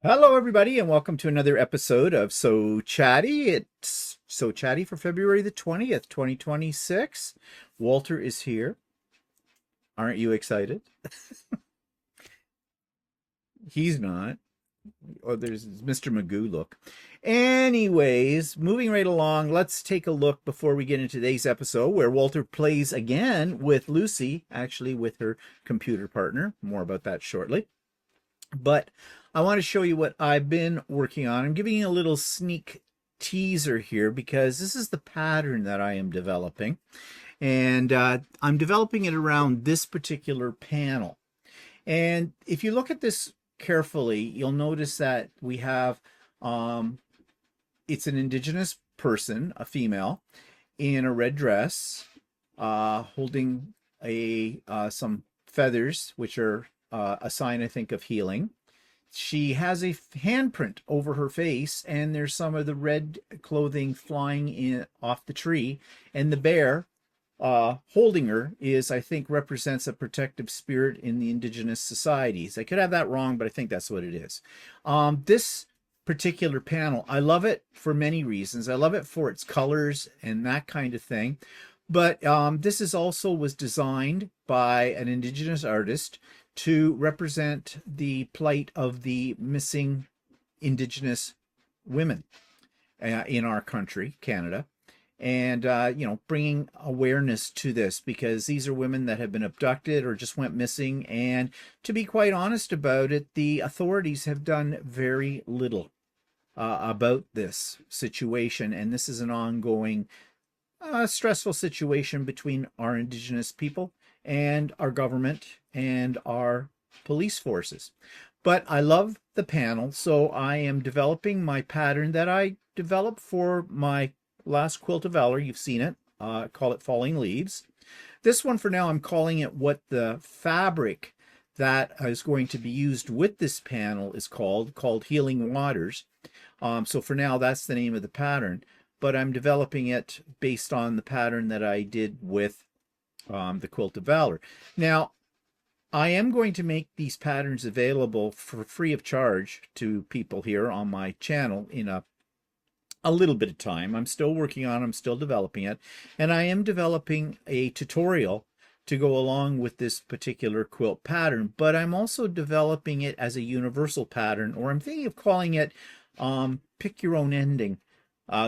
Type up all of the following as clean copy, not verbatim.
Hello, everybody, and welcome to another episode of So Chatty. It's So Chatty for February the 20th, 2026. Walter is here. Aren't you excited? He's not. Oh, there's Mr. Magoo look. Anyways, moving right along, let's take a look before we get into today's episode where Walter plays again with Lucey, actually with her computer partner. More about that shortly. But I want to show you what I've been working on. I'm giving you a little sneak teaser here because this is the pattern that I am developing. And I'm developing it around this particular panel. And if you look at this carefully, you'll notice that we have, it's an indigenous person, a female, in a red dress, holding some feathers, which are a sign, I think, of healing. She has a handprint over her face, and there's some of the red clothing flying in off the tree. And the bear holding her is, I think, represents a protective spirit in the indigenous societies. I could have that wrong, but I think that's what it is. This particular panel, I love it for many reasons. I love it for its colors and that kind of thing. But this is also was designed by an indigenous artist to represent the plight of the missing indigenous women in our country, Canada. And, bringing awareness to this because these are women that have been abducted or just went missing. And to be quite honest about it, the authorities have done very little about this situation. And this is an ongoing stressful situation between our indigenous people and our government and our police forces. But I love the panel, so I am developing my pattern that I developed for my last Quilt of Valor. You've seen it. Call it Falling Leaves. This one for now, I'm calling it what the fabric that is going to be used with this panel is called Healing Waters. So for now, that's the name of the pattern. But I'm developing it based on the pattern that I did with the Quilt of Valor. Now, I am going to make these patterns available for free of charge to people here on my channel in a little bit of time. I'm still working on it, I'm still developing it, and I am developing a tutorial to go along with this particular quilt pattern, but I'm also developing it as a universal pattern, or I'm thinking of calling it Pick Your Own Ending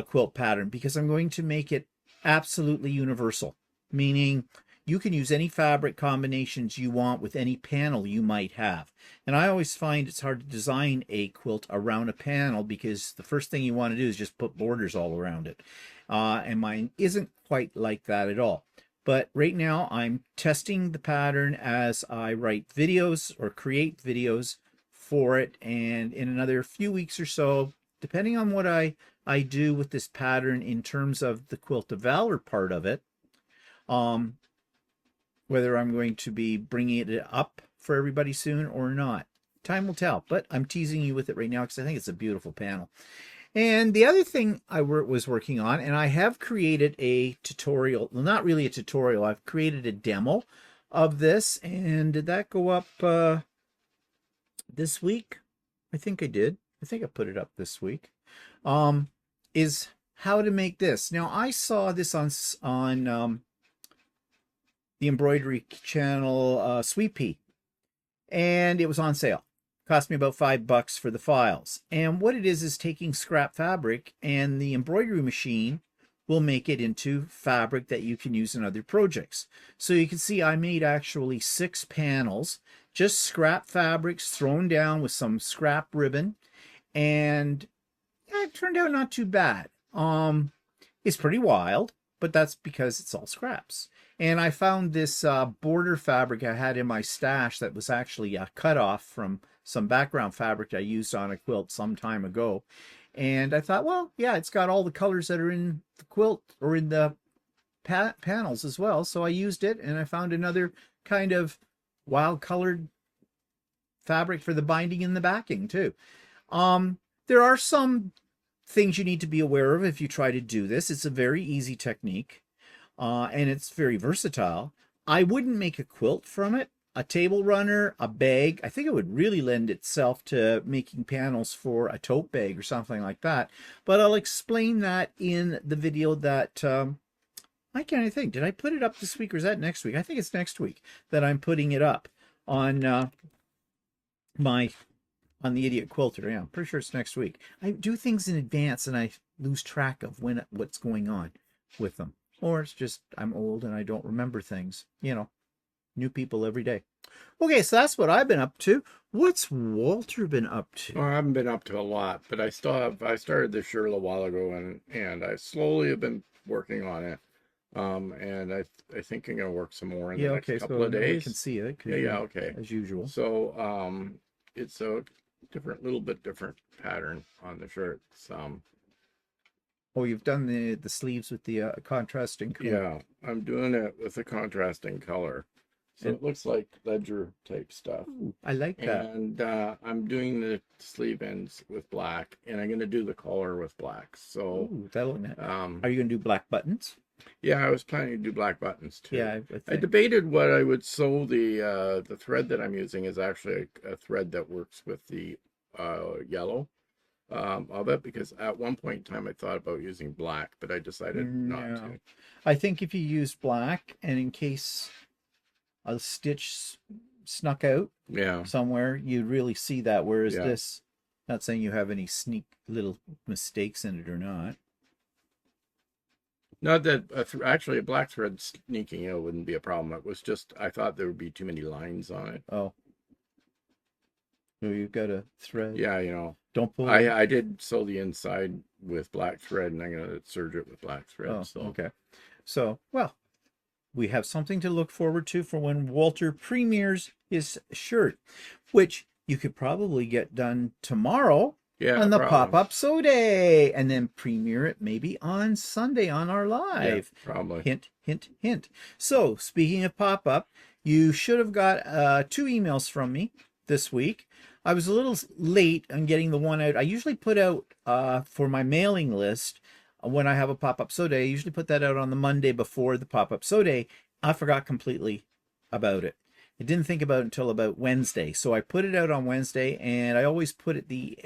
quilt pattern, because I'm going to make it absolutely universal, meaning you can use any fabric combinations you want with any panel you might have. And I always find it's hard to design a quilt around a panel because the first thing you want to do is just put borders all around it. And mine isn't quite like that at all. But right now I'm testing the pattern as I write videos or create videos for it. And in another few weeks or so, depending on what I do with this pattern in terms of the Quilt of Valor part of it, whether I'm going to be bringing it up for everybody soon or not. Time will tell, but I'm teasing you with it right now because I think it's a beautiful panel. And the other thing I was working on, and I have created a tutorial, well, not really a tutorial, I've created a demo of this. And did that go up this week? I think I did. I think I put it up this week. Is how to make this. Now, I saw this on the embroidery channel Sweet Pea, and it was on sale. Cost me about $5 for the files. And what it is taking scrap fabric, and the embroidery machine will make it into fabric that you can use in other projects. So you can see I made actually 6 panels, just scrap fabrics thrown down with some scrap ribbon, and it turned out not too bad. It's pretty wild, but that's because it's all scraps. And I found this border fabric I had in my stash that was actually cut off from some background fabric I used on a quilt some time ago. And I thought, well, yeah, it's got all the colors that are in the quilt or in the panels as well. So I used it, and I found another kind of wild colored fabric for the binding and the backing too. There are some things you need to be aware of if you try to do this. It's a very easy technique. And it's very versatile. I wouldn't make a quilt from it. a table runner, a bag. I think it would really lend itself to making panels for a tote bag or something like that. But I'll explain that in the video that I can't even think. Did I put it up this week or is that next week? I think it's next week that I'm putting it up on on the Idiot Quilter. Yeah, I'm pretty sure it's next week. I do things in advance and I lose track of what's going on with them. Or it's just I'm old and I don't remember things. You know, new people every day. Okay, so that's what I've been up to. What's Walter been up to? Well, I haven't been up to a lot, but I still have. I started this shirt a while ago, and I slowly have been working on it. And I think I'm gonna work some more in the next couple of days. I can see it. Yeah, okay. As usual. So it's a little bit different pattern on the shirts. Oh, you've done the sleeves with the contrasting color. Yeah, I'm doing it with a contrasting color. So it looks like ledger type stuff. Ooh, I like that. And I'm doing the sleeve ends with black, and I'm going to do the collar with black. So ooh, that'll are you going to do black buttons? Yeah, I was planning to do black buttons too. Yeah, I debated what I would sew. The thread that I'm using is actually a thread that works with the yellow of it, because at one point in time I thought about using black, but I decided not to. I think if you use black, and in case a stitch snuck out somewhere, you'd really see that, whereas this, not saying you have any sneak little mistakes in it or not. Not that actually a black thread sneaking out wouldn't be a problem. It was just I thought there would be too many lines on it. Oh, so you've got a thread. Yeah, you know. Don't pull. I did sew the inside with black thread, and I'm gonna serge it with black thread. Oh, so okay. So well, we have something to look forward to for when Walter premieres his shirt, which you could probably get done tomorrow. Yeah, on the pop-up sew day, and then premiere it maybe on Sunday on our live. Yeah, probably. Hint, hint, hint. So speaking of pop-up, you should have got 2 emails from me this week. I was a little late on getting the one out. I usually put out for my mailing list when I have a pop-up sew day. I usually put that out on the Monday before the pop-up sew day. I forgot completely about it. I didn't think about it until about Wednesday. So I put it out on Wednesday, and I always put it the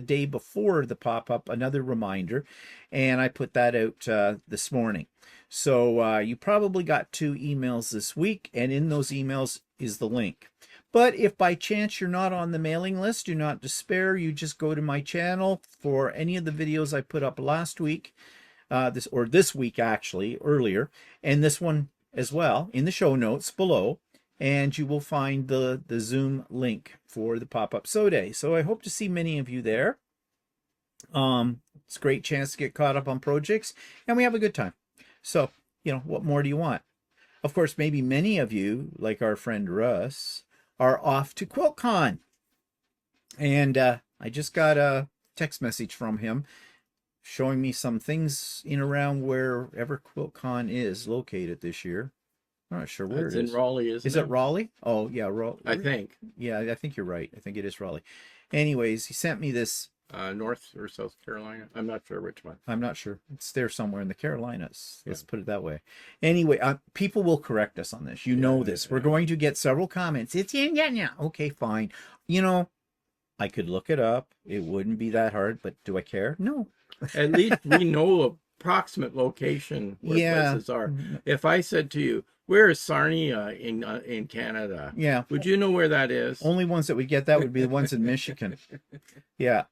day before the pop-up, another reminder, and I put that out this morning. So you probably got 2 emails this week, and in those emails is the link. But if by chance you're not on the mailing list, do not despair. You just go to my channel for any of the videos I put up last week, this week actually, earlier, and this one as well, in the show notes below. And you will find the Zoom link for the pop-up sew day. So I hope to see many of you there. It's a great chance to get caught up on projects, and we have a good time. So, you know, what more do you want? Of course, maybe many of you, like our friend Russ, are off to QuiltCon. And I just got a text message from him showing me some things in around wherever QuiltCon is located this year. I'm not sure where it is. It's in Raleigh, isn't it? Is it Raleigh? Oh, yeah, Raleigh. I think. Yeah, I think you're right. I think it is Raleigh. Anyways, he sent me this. North or South Carolina? I'm not sure which one. I'm not sure. It's there somewhere in the Carolinas. Let's put it that way. Anyway, people will correct us on this. You know this. We're going to get several comments. It's in, yeah. Okay, fine. You know, I could look it up. It wouldn't be that hard, but do I care? No. At least we know approximate location where places are. If I said to you, where is Sarnia in Canada? Yeah. Would you know where that is? Only ones that would get that would be the ones in Michigan. Yeah.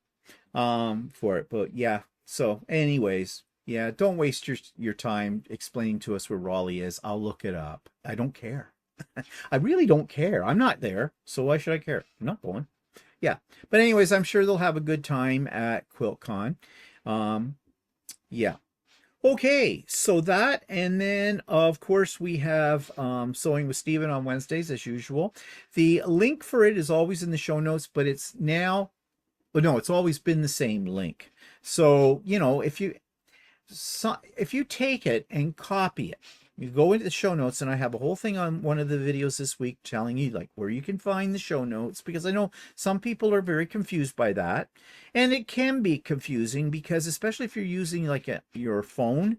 For it. But yeah. So anyways, yeah, don't waste your time explaining to us where Raleigh is. I'll look it up. I don't care. I really don't care. I'm not there. So why should I care? I'm not going. Yeah. But anyways, I'm sure they'll have a good time at QuiltCon. Yeah. Okay, so that, and then of course we have Sewing with Stephen on Wednesdays as usual. The link for it is always in the show notes, but it's now, well, no, it's always been the same link. So, you know, if you take it and copy it, you go into the show notes, and I have a whole thing on one of the videos this week telling you like where you can find the show notes, because I know some people are very confused by that, and it can be confusing because especially if you're using like your phone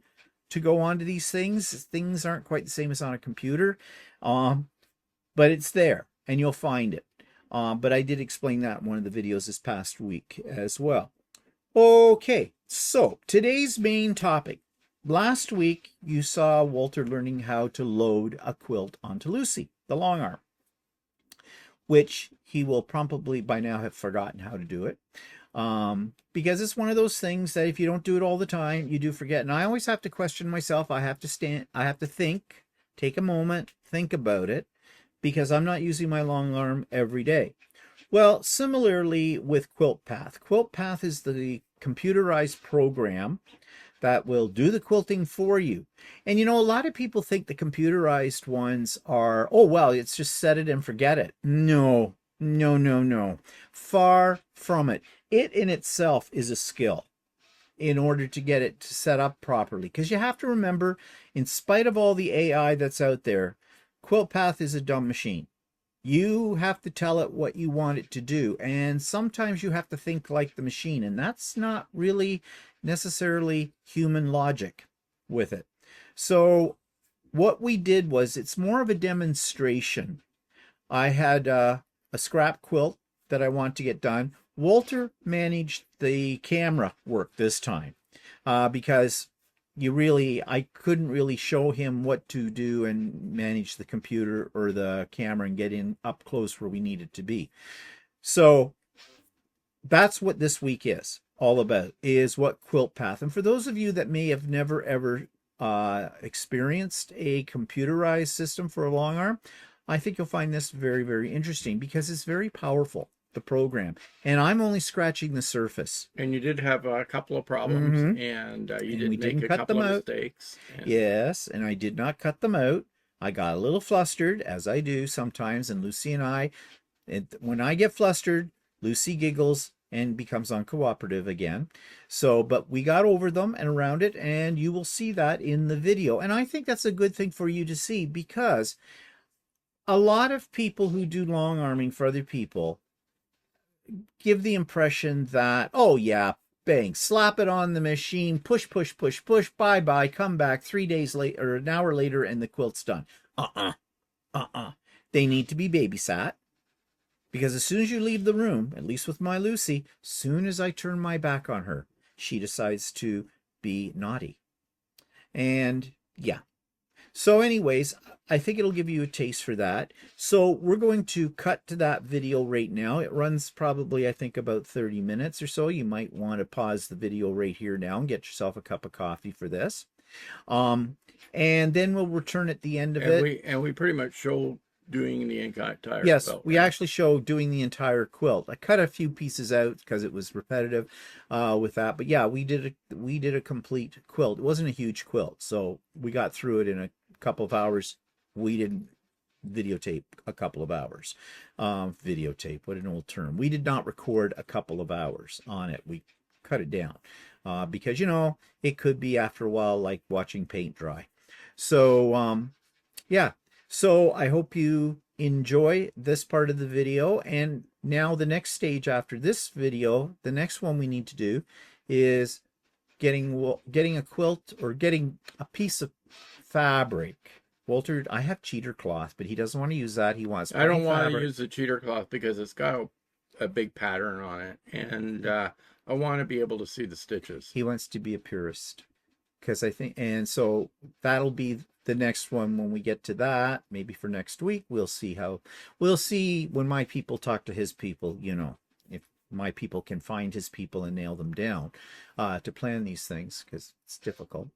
to go onto these things aren't quite the same as on a computer. but it's there and you'll find it. But I did explain that in one of the videos this past week as well. Okay, so today's main topic. Last week, you saw Walter learning how to load a quilt onto Lucey, the long arm, which he will probably by now have forgotten how to do it. Because it's one of those things that if you don't do it all the time, you do forget. And I always have to question myself. I have to think, take a moment, think about it, because I'm not using my long arm every day. Well, similarly with QuiltPath. QuiltPath is the computerized program that will do the quilting for you. And you know, a lot of people think the computerized ones are, oh, well, it's just set it and forget it. No, no, no, no. Far from it. It in itself is a skill in order to get it set up properly. Because you have to remember, in spite of all the AI that's out there, QuiltPath is a dumb machine. You have to tell it what you want it to do. And sometimes you have to think like the machine. And that's not really necessarily human logic with it. So what we did was, it's more of a demonstration. I had a scrap quilt that I want to get done. Walter managed the camera work this time because I couldn't really show him what to do and manage the computer or the camera and get in up close where we needed to be. So that's what this week is all about, is what QuiltPath. And for those of you that may have never ever experienced a computerized system for a long arm, I think you'll find this very, very interesting because it's very powerful, the program. And I'm only scratching the surface. And you did have a couple of problems, and you did make a couple of mistakes. Yes, and I did not cut them out. I got a little flustered, as I do sometimes, and Lucey and I, when I get flustered, Lucey giggles and becomes uncooperative again. So, but we got over them and around it, and you will see that in the video. And I think that's a good thing for you to see, because a lot of people who do long arming for other people give the impression that, oh yeah, bang, slap it on the machine, push, push, push, push, bye-bye, come back 3 days later or an hour later and the quilt's done. They need to be babysat, because as soon as you leave the room, at least with my Lucey, soon as I turn my back on her, she decides to be naughty. And yeah. So anyways, I think it'll give you a taste for that. So we're going to cut to that video right now. It runs probably, I think, about 30 minutes or so. You might want to pause the video right here now and get yourself a cup of coffee for this. And then we'll return at the end of it. And we pretty much show doing the entire yes, quilt. We actually show doing the entire quilt. I cut a few pieces out because it was repetitive with that. But yeah, we did a complete quilt. It wasn't a huge quilt, so we got through it in a couple of hours. We didn't videotape a couple of hours. Videotape, what an old term. We did not record a couple of hours on it. We cut it down because, you know, it could be after a while like watching paint dry. So yeah, so I hope you enjoy this part of the video. And now the next stage after this video, the next one we need to do is getting a quilt, or getting a piece of fabric. Walter, I have cheater cloth, but he doesn't want to use that. He wants I don't want to use the cheater cloth because it's got a big pattern on it, and I want to be able to see the stitches. He wants to be a purist, because I think, and so that'll be the next one when we get to that. Maybe for next week, we'll see when my people talk to his people, you know, if my people can find his people and nail them down to plan these things, because it's difficult.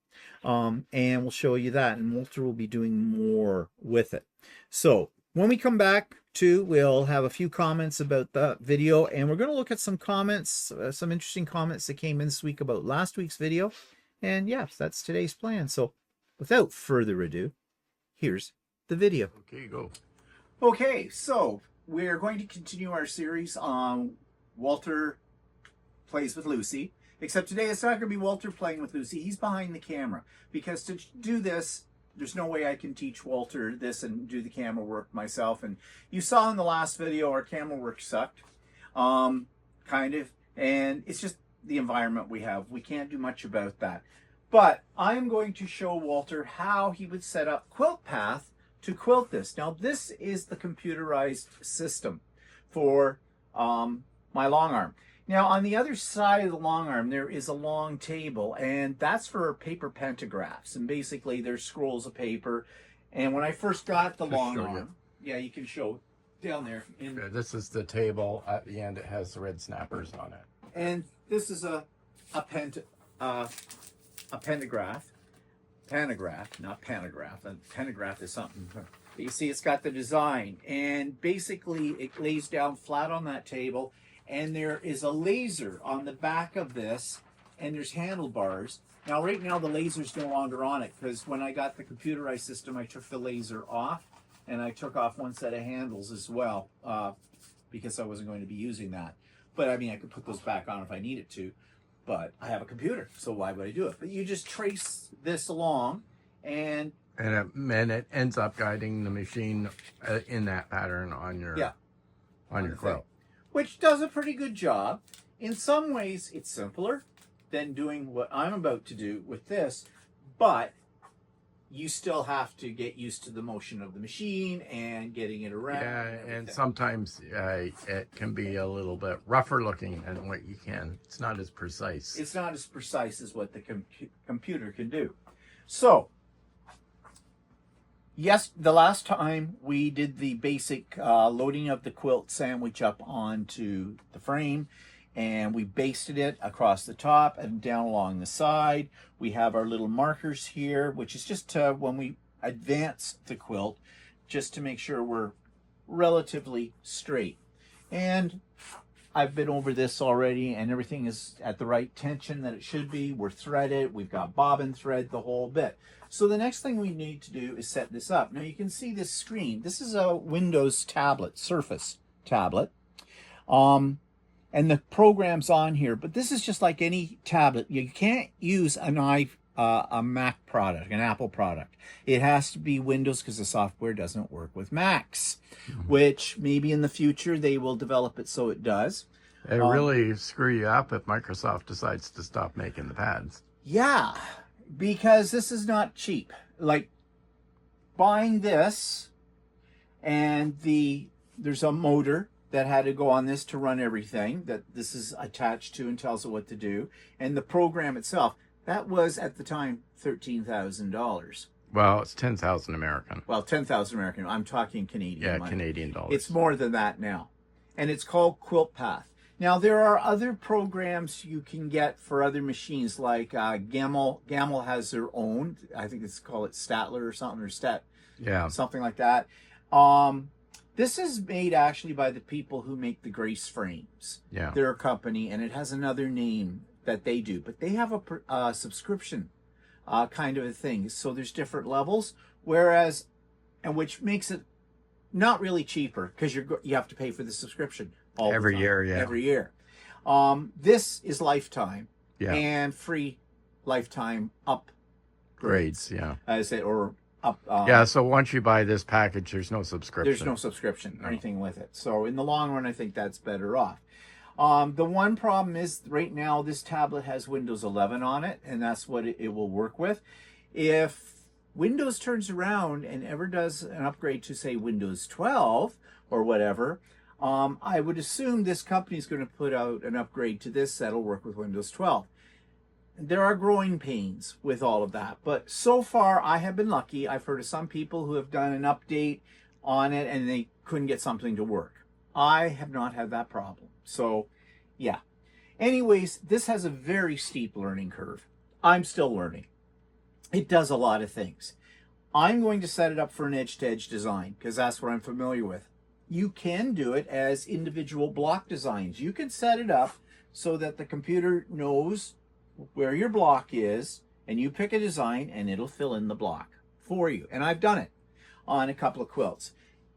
And we'll show you that, and Walter will be doing more with it. So when we come back we'll have a few comments about the video, and we're going to look at some comments, some interesting comments that came in this week about last week's video. And yes, that's today's plan. So without further ado, here's the video. Okay, go. Okay, so we're going to continue our series on Walter Plays with Lucey. Except today it's not going to be Walter playing with Lucey. He's behind the camera. Because to do this, there's no way I can teach Walter this and do the camera work myself. And you saw in the last video our camera work sucked. Kind of. And it's just the environment we have. We can't do much about that. But I'm going to show Walter how he would set up QuiltPath to quilt this. Now, this is the computerized system for my long arm. Now, on the other side of the long arm, there is a long table, and that's for paper pantographs. And basically, there's scrolls of paper. And when I first got the long arm, yeah, you can show down there. Okay, this is the table. At the end, it has the red snappers on it. And this is a pantograph. Pantograph, not pantograph. A pantograph is something. You see, it's got the design, and basically it lays down flat on that table, and there is a laser on the back of this, and there's handlebars. Now, right now, the laser's no longer on it, because when I got the computerized system, I took the laser off, and I took off one set of handles as well, because I wasn't going to be using that. But I mean, I could put those back on if I needed to, but I have a computer, so why would I do it? But you just trace this along, and it ends up guiding the machine in that pattern on your quilt, which does a pretty good job. In some ways, it's simpler than doing what I'm about to do with this, but you still have to get used to the motion of the machine and getting it around. Yeah, and sometimes it can be a little bit rougher looking than what you can. It's not as precise. It's not as precise as what the computer can do. So, yes, the last time we did the basic loading of the quilt sandwich up onto the frame, and we basted it across the top and down along the side. We have our little markers here, which is just when we advance the quilt, just to make sure we're relatively straight. And I've been over this already, and everything is at the right tension that it should be. We're threaded, we've got bobbin thread, the whole bit. So the next thing we need to do is set this up. Now you can see this screen. This is a Windows tablet, Surface tablet. And the program's on here, but this is just like any tablet. You can't use a Mac product, an Apple product. It has to be Windows because the software doesn't work with Macs, which maybe in the future they will develop it so it does. It really screw you up if Microsoft decides to stop making the pads. Yeah, because this is not cheap. Like buying this, and there's a motor that had to go on this to run everything that this is attached to and tells it what to do. And the program itself, that was at the time $13,000. Well, it's 10,000 American. Well, 10,000 American. I'm talking Canadian Yeah, money. Canadian dollars. It's more than that now. And it's called Quilt Path. Now, there are other programs you can get for other machines, like Gamel. Gamel has their own. I think it's called Statler or something, or something like that. This is made actually by the people who make the Grace frames. Yeah. They're a company, and it has another name that they do. But they have a subscription kind of a thing. So there's different levels, which makes it not really cheaper because you have to pay for the subscription every year. Yeah. Every year. This is lifetime. Yeah. And free lifetime upgrades. Yeah. I say, or up. So once you buy this package, there's no subscription. There's no subscription or anything with it. So in the long run, I think that's better off. The one problem is right now this tablet has Windows 11 on it, and that's what it will work with. If Windows turns around and ever does an upgrade to, say, Windows 12 or whatever, I would assume this company is going to put out an upgrade to this that'll work with Windows 12. There are growing pains with all of that, but so far I have been lucky. I've heard of some people who have done an update on it and they couldn't get something to work. I have not had that problem. So, yeah. Anyways, this has a very steep learning curve. I'm still learning. It does a lot of things. I'm going to set it up for an edge-to-edge design because that's what I'm familiar with. You can do it as individual block designs. You can set it up so that the computer knows where your block is, and you pick a design and it'll fill in the block for you. And I've done it on a couple of quilts.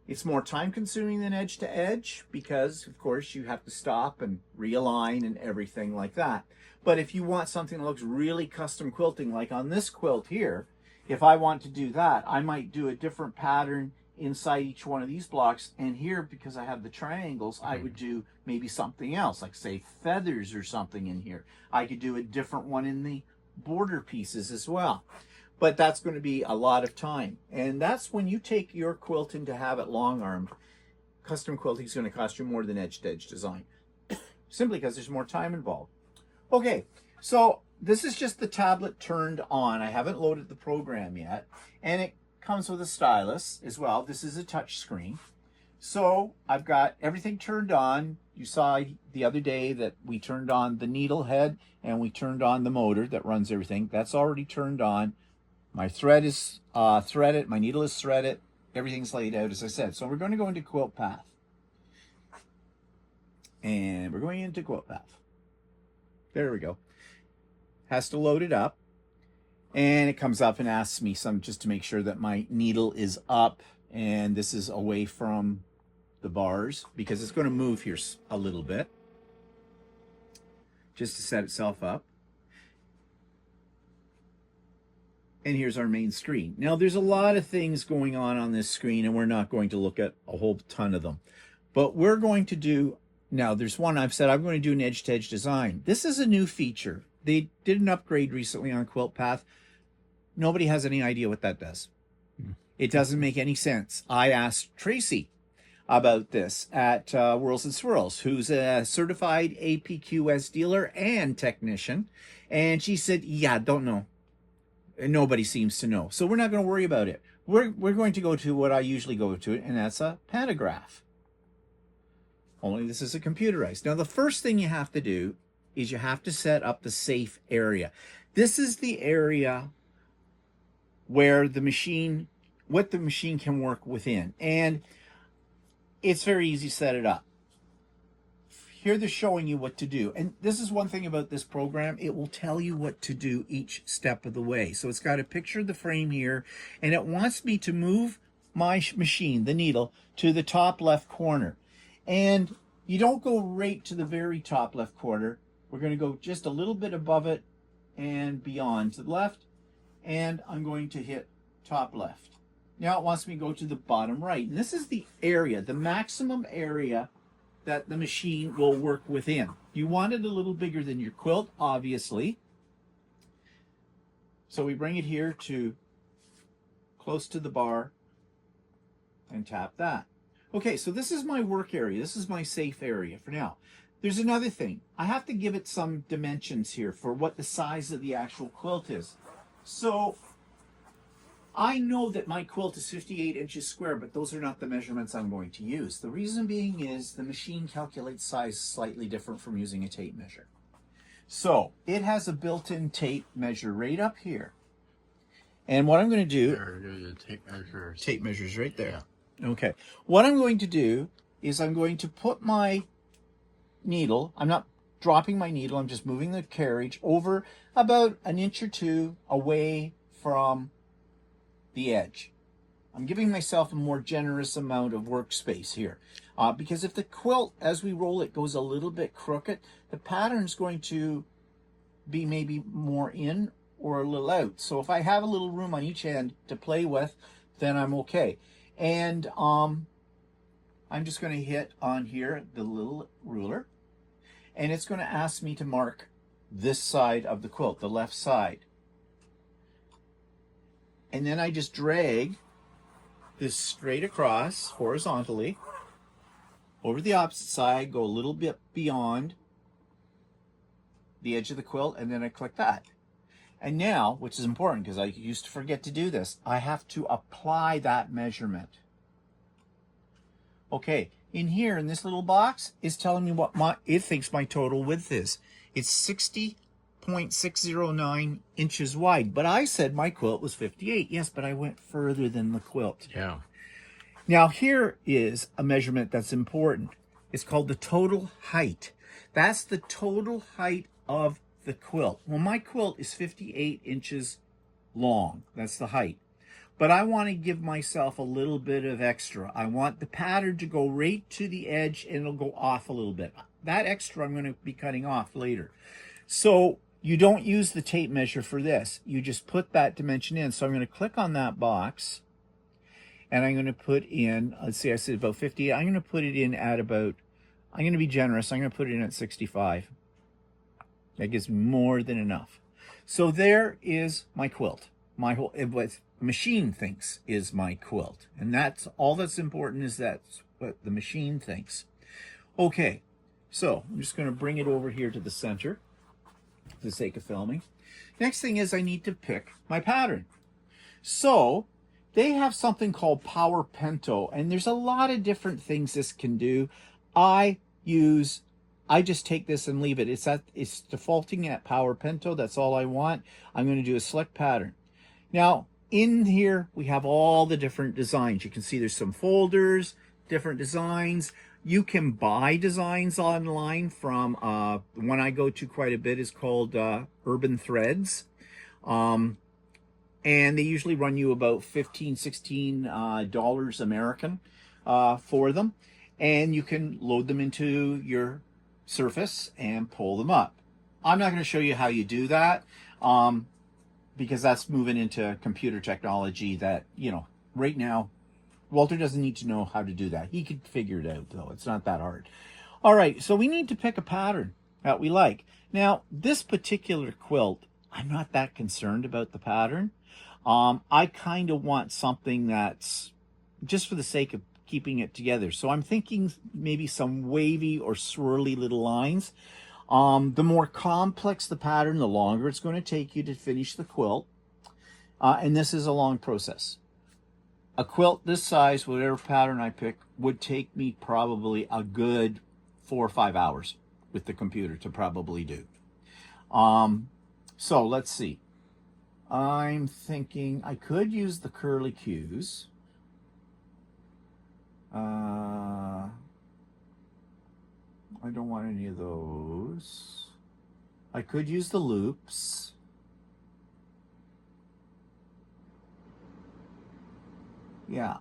It's more time consuming than edge to edge because of course you have to stop and realign and everything like that. But if you want something that looks really custom quilting, like on this quilt here, if I want to do that, I might do a different pattern inside each one of these blocks. And here, because I have the triangles, I would do maybe something else, like say feathers or something in here. I could do a different one in the border pieces as well. but that's going to be a lot of time. And that's when you take your quilting to have it long-armed. Custom quilting is going to cost you more than edge-to-edge design, simply because there's more time involved. Okay, so this is just the tablet turned on. I haven't loaded the program yet, and it comes with a stylus as well. This is a touch screen. So I've got everything turned on. You saw the other day that we turned on the needle head and we turned on the motor that runs everything. That's already turned on. My thread is threaded. My needle is threaded. Everything's laid out, as I said. So we're going to go into Quilt Path. And we're going into Quilt Path. There we go. Has to load it up. And it comes up and asks me just to make sure that my needle is up. And this is away from the bars because it's going to move here a little bit. Just to set itself up. And here's our main screen. Now there's a lot of things going on this screen and we're not going to look at a whole ton of them. But we're going to do, now there's one I've said I'm going to do an edge-to-edge design. This is a new feature. They did an upgrade recently on Quilt Path. Nobody has any idea what that does. It doesn't make any sense. I asked Tracy about this at Whirls and Swirls, who's a certified APQS dealer and technician. And she said, yeah, don't know. And nobody seems to know. So we're not going to worry about it. We're going to go to what I usually go to, and that's a pantograph. Only this is a computerized. Now, the first thing you have to do is you have to set up the safe area. This is the area where the machine, what the machine can work within. And it's very easy to set it up. Here they're showing you what to do. And this is one thing about this program. It will tell you what to do each step of the way. So it's got a picture of the frame here, and it wants me to move my machine, the needle, to the top left corner. And you don't go right to the very top left corner. We're going to go just a little bit above it and beyond to the left. And I'm going to hit top left. Now it wants me to go to the bottom right. And this is the area, the maximum area that the machine will work within. You want it a little bigger than your quilt, obviously. So we bring it here to close to the bar and tap that. Okay, so this is my work area. This is my safe area for now. There's another thing. I have to give it some dimensions here for what the size of the actual quilt is. So I know that my quilt is 58 inches square, but those are not the measurements I'm going to use. The reason being is the machine calculates size slightly different from using a tape measure. So it has a built-in tape measure right up here. And what I'm going to do... The tape measures. Tape measures right there. Yeah. Okay. What I'm going to do is I'm going to put my needle, I'm not dropping my needle, I'm just moving the carriage over about an inch or two away from the edge. I'm giving myself a more generous amount of workspace here. Because if the quilt, as we roll it, goes a little bit crooked, the pattern's going to be maybe more in or a little out. So if I have a little room on each end to play with, then I'm okay. And I'm just going to hit on here the little ruler, and it's going to ask me to mark this side of the quilt, the left side. And then I just drag this straight across horizontally over the opposite side, go a little bit beyond the edge of the quilt, and then I click that. And now, which is important because I used to forget to do this, I have to apply that measurement. Okay, in here in this little box is telling me what it thinks my total width is. It's 60.609 inches wide, but I said my quilt was 58. Yes, but I went further than the quilt. Yeah. Now here is a measurement that's important. It's called the total height. That's the total height of the quilt. Well, my quilt is 58 inches long. That's the height. But I want to give myself a little bit of extra. I want the pattern to go right to the edge and it'll go off a little bit. That extra I'm going to be cutting off later. So you don't use the tape measure for this. You just put that dimension in. So I'm going to click on that box and I'm going to put in, let's see, I said about 58. I'm going to put it in at about, I'm going to be generous. I'm going to put it in at 65. That gives me more than enough. So there is my quilt. what the machine thinks is my quilt. And that's all that's important, is that's what the machine thinks. Okay, so I'm just going to bring it over here to the center for the sake of filming. Next thing is I need to pick my pattern. So they have something called Power Pento, and there's a lot of different things this can do. I just take this and leave it. It's defaulting at Power Pento. That's all I want. I'm going to do a select pattern. Now, in here, we have all the different designs. You can see there's some folders, different designs. You can buy designs online from, one I go to quite a bit is called Urban Threads. And they usually run you about $15, $16 American for them. And you can load them into your Surface and pull them up. I'm not going to show you how you do that. Because that's moving into computer technology that, right now, Walter doesn't need to know how to do that. He could figure it out, though. It's not that hard. All right, so we need to pick a pattern that we like. Now, this particular quilt, I'm not that concerned about the pattern. I kind of want something that's just for the sake of keeping it together. So I'm thinking maybe some wavy or swirly little lines. The more complex the pattern, the longer it's going to take you to finish the quilt. And this is a long process. A quilt this size, whatever pattern I pick, would take me probably a good 4 or 5 hours with the computer to probably do. So let's see. I'm thinking I could use the curly cues. I don't want any of those. I could use the loops. Yeah.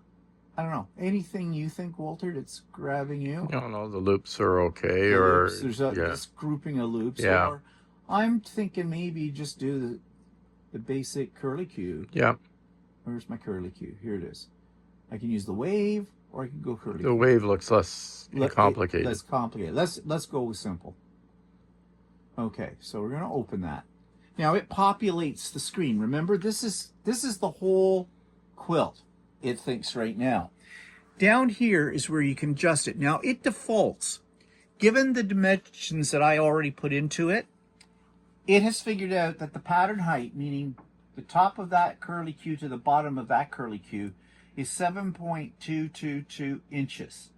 I don't know. Anything you think, Walter, that's grabbing you? I don't know. The loops are okay. The or loops, there's this grouping of loops. Yeah. Or I'm thinking maybe just do the basic curly cue. Yeah. Where's my curly cue? Here it is. I can use the wave, or I can go curly. The wave looks less complicated. Less complicated. Let's go with simple. Okay, so we're going to open that. Now it populates the screen. Remember, this is the whole quilt. It thinks right now. Down here is where you can adjust it. Now it defaults. Given the dimensions that I already put into it, it has figured out that the pattern height, meaning the top of that curly cue to the bottom of that curly cue, is 7.222 inches.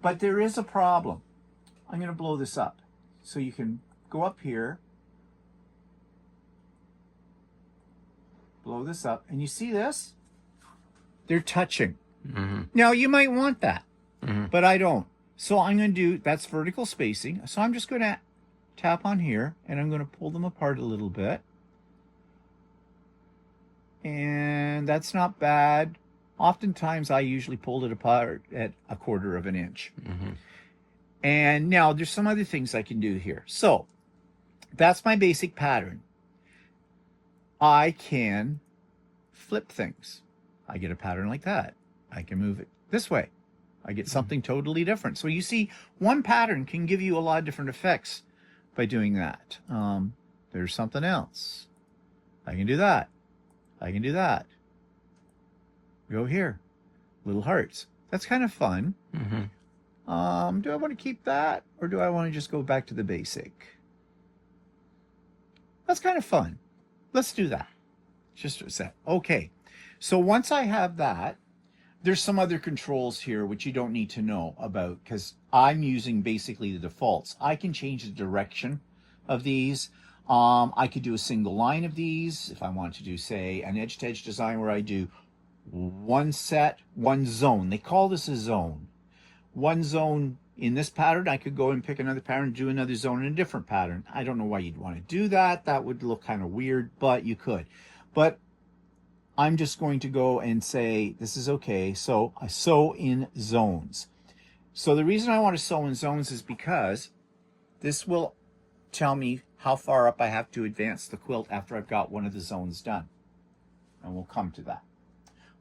But there is a problem. I'm going to blow this up. So you can go up here, blow this up, and you see this? They're touching. Mm-hmm. Now, you might want that, Mm-hmm. but I don't. So I'm going to do, that's vertical spacing. So I'm just going to tap on here, and I'm going to pull them apart a little bit. And that's not bad. Oftentimes, I usually pulled it apart at 1/4 of an inch. Mm-hmm. And now there's some other things I can do here. So that's my basic pattern. I can flip things. I get a pattern like that. I can move it this way. I get something totally different. So you see, one pattern can give you a lot of different effects by doing that. There's something else. I can do that. I can do that. Go here. Little hearts. That's kind of fun. Mm-hmm. Do I want to keep that, or do I want to just go back to the basic? That's kind of fun. Let's do that. Just a sec. Okay. So once I have that, there's some other controls here which you don't need to know about because I'm using basically the defaults. I can change the direction of these. I could do a single line of these if I want to do, say, an edge-to-edge design where I do one set, one zone. They call this a zone. One zone in this pattern. I could go and pick another pattern, do another zone in a different pattern. I don't know why you'd want to do that. That would look kind of weird, but you could. But I'm just going to go and say this is okay. So I sew in zones. So the reason I want to sew in zones is because this will tell me how far up I have to advance the quilt after I've got one of the zones done. And we'll come to that.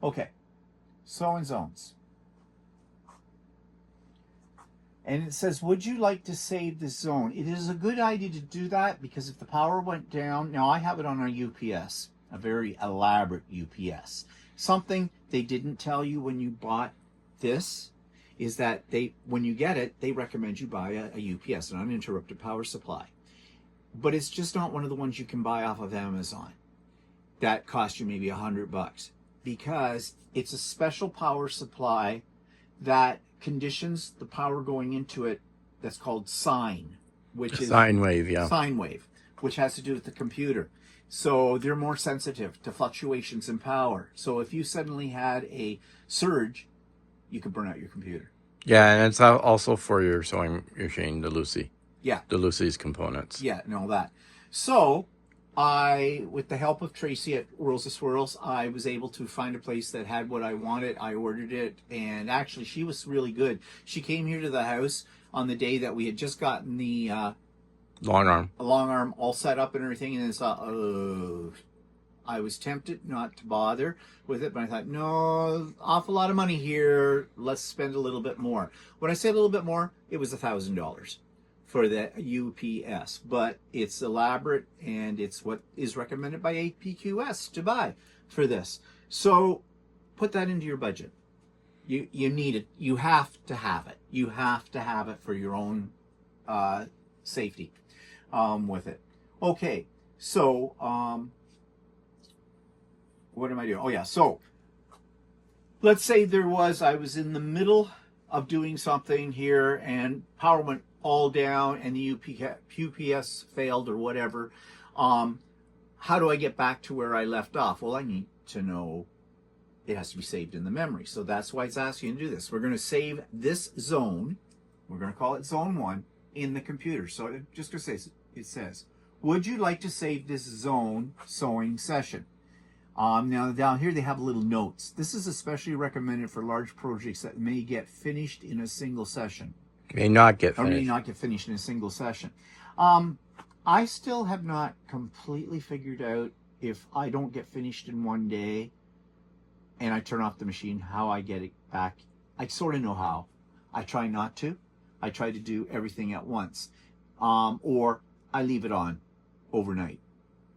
Okay, sew in zones. And it says, would you like to save this zone? It is a good idea to do that because if the power went down, now I have it on a UPS. a very elaborate UPS. Something they didn't tell you when you bought this is that when you get it, they recommend you buy a UPS, an uninterrupted power supply. But it's just not one of the ones you can buy off of Amazon that cost you maybe $100, because it's a special power supply that conditions the power going into it. That's called sine, which is Sine wave, yeah. Sine wave, which has to do with the computer. So they're more sensitive to fluctuations in power. So if you suddenly had a surge, you could burn out your computer. Yeah, and it's also for your sewing machine, the Lucey. Yeah. The Lucey's components. Yeah, and all that. So with the help of Tracy at Whirls of Swirls, I was able to find a place that had what I wanted. I ordered it, and actually she was really good. She came here to the house on the day that we had just gotten the long arm all set up and everything, and then thought, oh, I was tempted not to bother with it, but I thought, no, awful lot of money here. Let's spend a little bit more. When I say a little bit more, it was $1,000 for the UPS, but it's elaborate, and it's what is recommended by APQS to buy for this. So put that into your budget. You need it. You have to have it. You have to have it for your own safety with it. Okay, so what am I doing? Oh yeah, so let's say I was in the middle of doing something here and power went all down and the UPS failed or whatever. How do I get back to where I left off? Well, I need to know it has to be saved in the memory. So that's why it's asking you to do this. We're going to save this zone. We're going to call it zone 1 in the computer. So it says, would you like to save this zone sewing session? Now down here they have little notes. This is especially recommended for large projects that may get finished in a single session. May not get finished. Or may not get finished in a single session. I still have not completely figured out, if I don't get finished in one day and I turn off the machine, how I get it back. I sort of know how. I try not to. I try to do everything at once. Or I leave it on overnight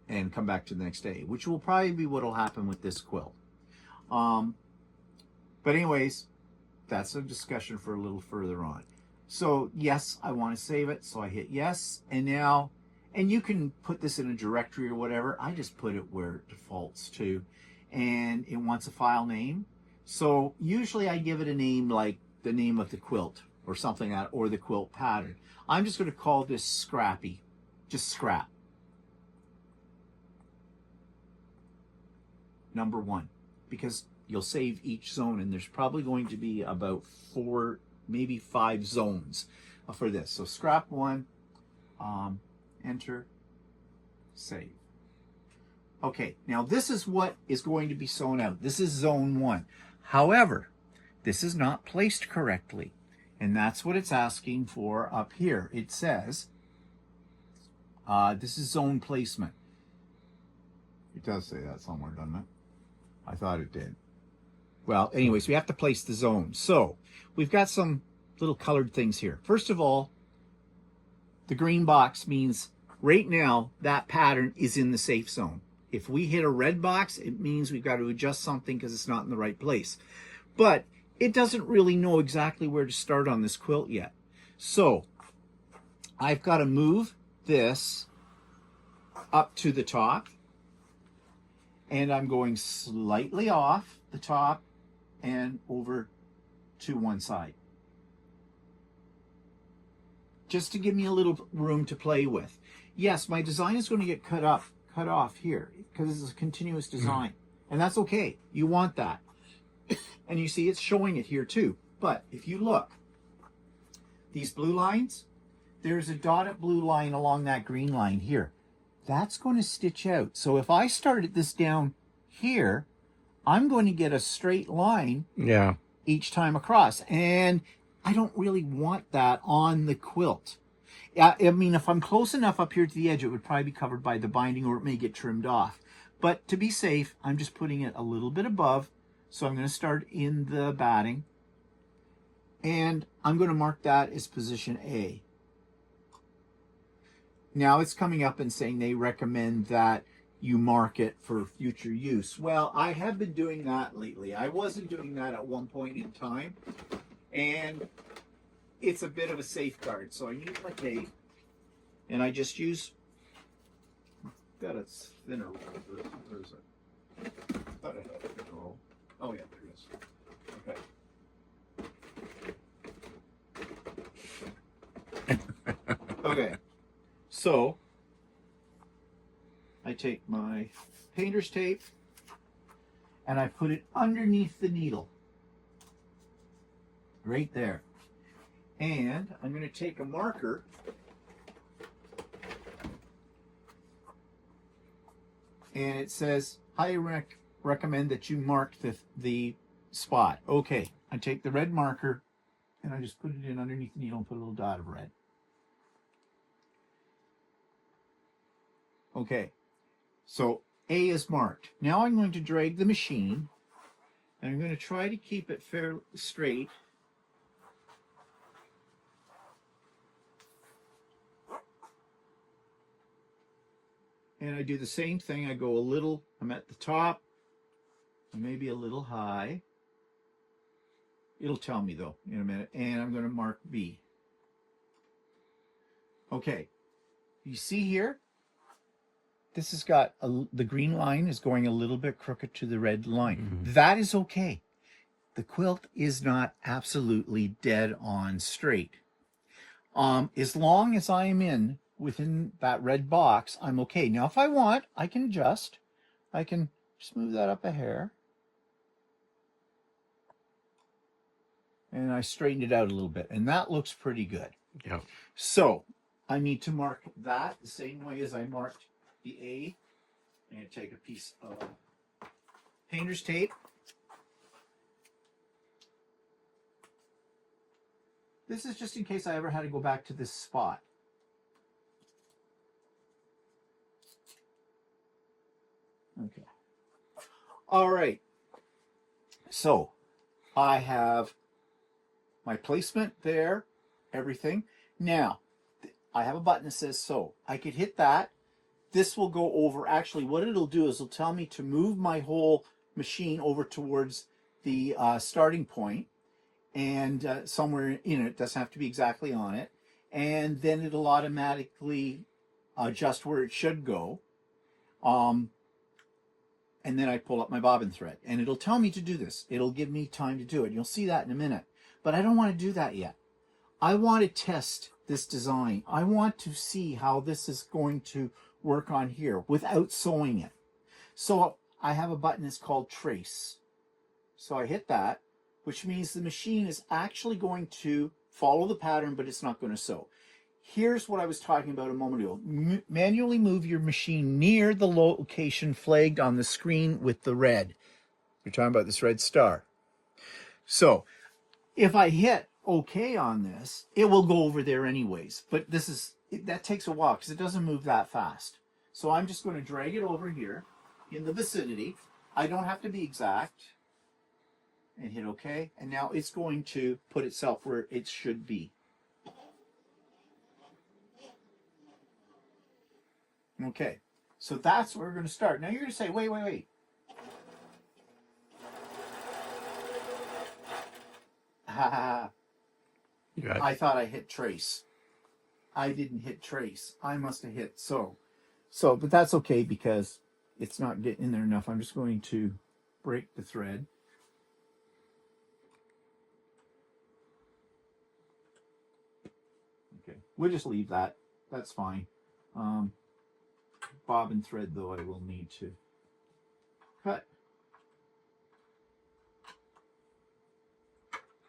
and come back to the next day, which will probably be what will happen with this quilt. But anyways, that's a discussion for a little further on. So yes, I want to save it, so I hit yes, and now, and you can put this in a directory or whatever. I just put it where it defaults to, and it wants a file name. So usually I give it a name like the name of the quilt or something like that, or the quilt pattern. I'm just going to call this Scrappy, just Scrap. Number 1, because you'll save each zone, and there's probably going to be about 4, maybe 5 zones for this. So Scrap 1, enter, save. Okay, now this is what is going to be sewn out. This is zone 1. However, this is not placed correctly, and that's what it's asking for up here. It says, this is zone placement. It does say that somewhere, doesn't it? I thought it did. Well, anyways, we have to place the zone. So we've got some little colored things here. First of all, the green box means right now that pattern is in the safe zone. If we hit a red box, it means we've got to adjust something because it's not in the right place. But it doesn't really know exactly where to start on this quilt yet. So I've got to move this up to the top. And I'm going slightly off the top and over to one side, just to give me a little room to play with. Yes, my design is going to get cut off here because it's a continuous design, and that's okay. You want that. And you see it's showing it here too. But if you look, these blue lines, there's a dotted blue line along that green line here. That's going to stitch out. So if I started this down here, I'm going to get a straight line each time across. And I don't really want that on the quilt. I mean, if I'm close enough up here to the edge, it would probably be covered by the binding, or it may get trimmed off. But to be safe, I'm just putting it a little bit above. So I'm going to start in the batting. And I'm going to mark that as position A. Now it's coming up and saying they recommend that you mark it for future use. Well, I have been doing that lately. I wasn't doing that at one point in time, and it's a bit of a safeguard. So I use my tape, and I just use, got a thinner roll. Where is it? I thought I had a thinner roll. Oh yeah, there it is. Okay. Okay. So I take my painter's tape and I put it underneath the needle. Right there. And I'm going to take a marker and it says, I recommend that you mark the spot. Okay, I take the red marker and I just put it in underneath the needle and put a little dot of red. Okay, so A is marked. Now I'm going to drag the machine and I'm going to try to keep it fairly straight. And I do the same thing. I go a little, I'm at the top, maybe a little high. It'll tell me though in a minute. And I'm going to mark B. Okay, you see here? This has got, the green line is going a little bit crooked to the red line. Mm-hmm. That is okay. The quilt is not absolutely dead on straight. As long as I am within that red box, I'm okay. Now, if I want, I can adjust. I can just move that up a hair. And I straighten it out a little bit. And that looks pretty good. Yeah. So, I need to mark that the same way as I marked the A. I'm going to take a piece of painter's tape. This is just in case I ever had to go back to this spot. Okay. All right. So I have my placement there, everything. Now, I have a button that says so. I could hit that. This will go over. Actually, what it'll do is it'll tell me to move my whole machine over towards the starting point. And somewhere in it, doesn't have to be exactly on it, and then it'll automatically adjust where it should go, and then I pull up my bobbin thread, and it'll tell me to do this. It'll give me time to do it. You'll see that in a minute, but I don't want to do that yet. I want to test this design. I want to see how this is going to work on here without sewing it. So I have a button that's called Trace. So I hit that, which means the machine is actually going to follow the pattern, but it's not going to sew. Here's what I was talking about a moment ago. Manually move your machine near the location flagged on the screen with the red. We're talking about this red star. So if I hit OK on this, it will go over there anyways. But that takes a while because it doesn't move that fast. So I'm just going to drag it over here in the vicinity. I don't have to be exact. And hit OK. And now it's going to put itself where it should be. Okay. So that's where we're going to start. Now you're going to say, wait. I thought I hit trace. I didn't hit trace. I must have hit so. But that's okay because it's not getting in there enough. I'm just going to break the thread. Okay, we'll just leave that. That's fine. Bobbin thread, though, I will need to cut.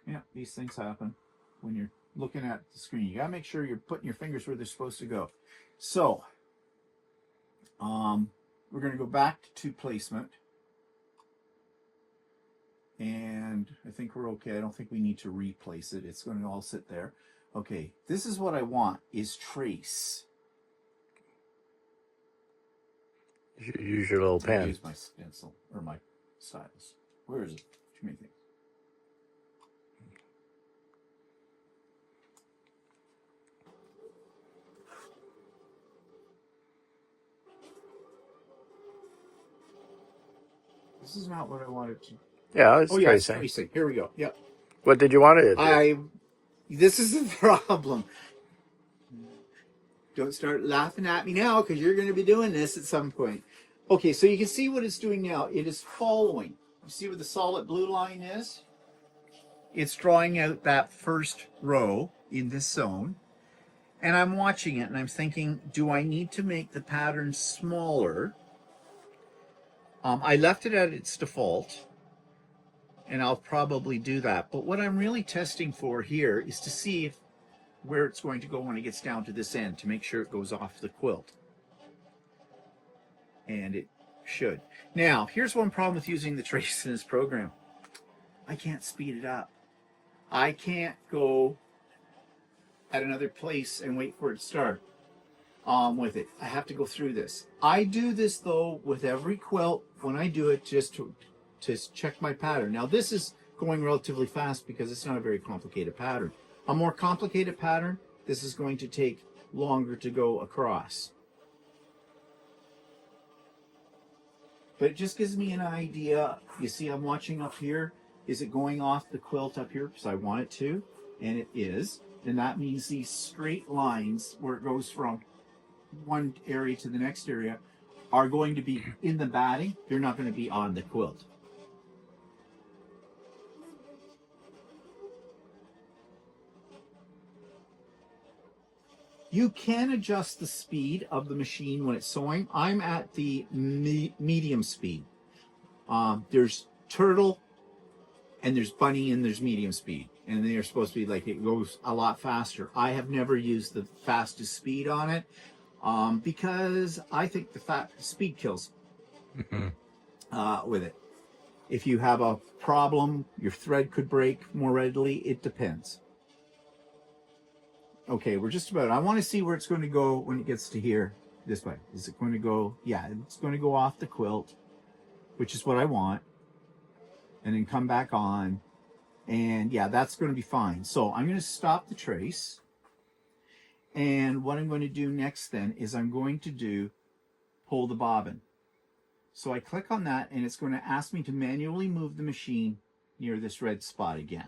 Yeah, these things happen when you're looking at the screen. You gotta make sure you're putting your fingers where they're supposed to go. So, we're gonna go back to placement. And I think we're okay. I don't think we need to replace it. It's going to all sit there. Okay, this is what I want, is trace. Use your little pen. Use my stencil, or my stylus. Where is it? Too many things. This is not what I wanted to. Yeah, it's Oh yeah, it's tracing. tracing. Here we go. Yep. What did you want it to do? This is the problem. Don't start laughing at me now because you're going to be doing this at some point. Okay, so you can see what it's doing now. It is following. You see where the solid blue line is? It's drawing out that first row in this zone. And I'm watching it and I'm thinking, do I need to make the pattern smaller? I left it at its default, and I'll probably do that. But what I'm really testing for here is to see if where it's going to go when it gets down to this end to make sure it goes off the quilt. And it should. Now, here's one problem with using the trace in this program. I can't speed it up. I can't go at another place and wait for it to start with it. I have to go through this. I do this though with every quilt when I do it just to check my pattern. Now this is going relatively fast because it's not a very complicated pattern. A more complicated pattern, this is going to take longer to go across. But it just gives me an idea. You see I'm watching up here. Is it going off the quilt up here? Because I want it to, and it is. And that means these straight lines where it goes from one area to the next area are going to be in the batting. They're not going to be on the quilt. You can adjust the speed of the machine when it's sewing. I'm at the medium speed. There's turtle and there's bunny and there's medium speed. And they're supposed to be like, it goes a lot faster. I have never used the fastest speed on it because I think the speed kills with it. If you have a problem, your thread could break more readily. It depends. Okay, we're just about, I want to see where it's going to go when it gets to here. This way. Is it going to go? Yeah, it's going to go off the quilt, which is what I want. And then come back on. And yeah, that's going to be fine. So I'm going to stop the trace. And what I'm going to do next then is I'm going to pull the bobbin. So I click on that and it's going to ask me to manually move the machine near this red spot again.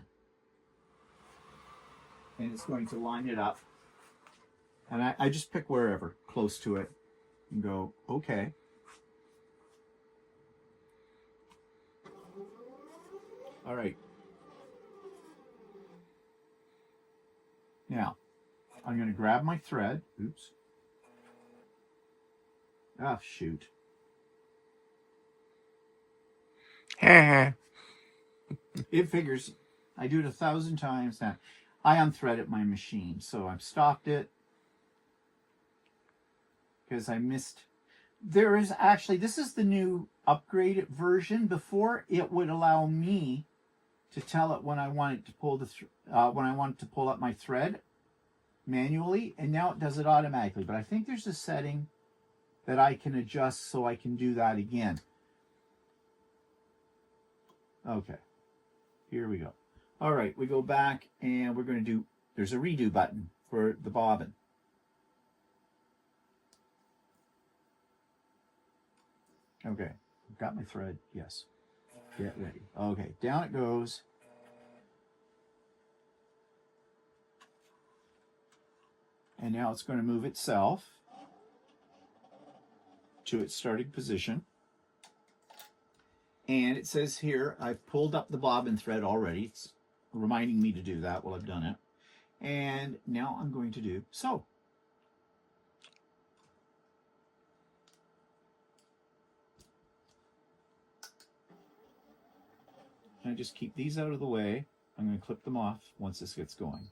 And it's going to line it up. And I just pick wherever, close to it, and go, okay. All right. Now, I'm going to grab my thread. Oops. Ah, shoot. It figures. I do it 1,000 times now. I unthreaded my machine, so I've stopped it because I missed. There is actually, this is the new upgraded version. Before, it would allow me to tell it when I wanted to pull up my thread manually, and now it does it automatically. But I think there's a setting that I can adjust so I can do that again. Okay, here we go. All right, we go back and we're going to do, there's a redo button for the bobbin. Okay, got my thread, yes. Get ready. Okay, down it goes. And now it's going to move itself to its starting position. And it says here, I've pulled up the bobbin thread already. It's reminding me to do that while I've done it. And now I'm going to do sew. And I just keep these out of the way. I'm going to clip them off once this gets going.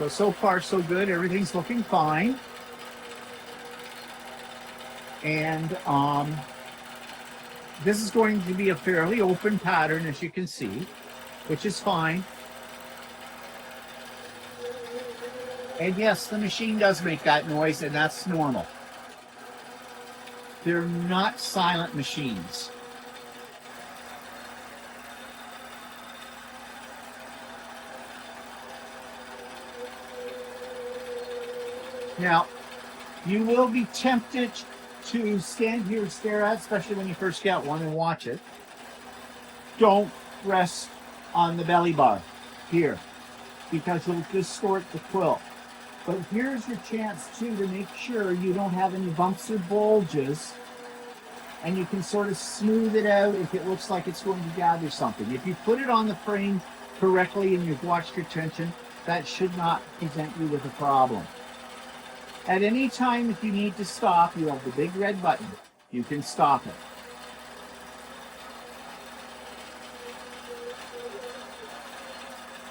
So far so good. Everything's looking fine. And this is going to be a fairly open pattern, as you can see, which is fine. And yes, the machine does make that noise, and that's normal. They're not silent machines. Now, you will be tempted to stand here and stare at, especially when you first get one, and watch it. Don't rest on the belly bar here, because you'll distort the quilt. But here's your chance too to make sure you don't have any bumps or bulges, and you can sort of smooth it out if it looks like it's going to gather something. If you put it on the frame correctly and you've watched your tension, that should not present you with a problem. At any time, if you need to stop, you have the big red button. You can stop it.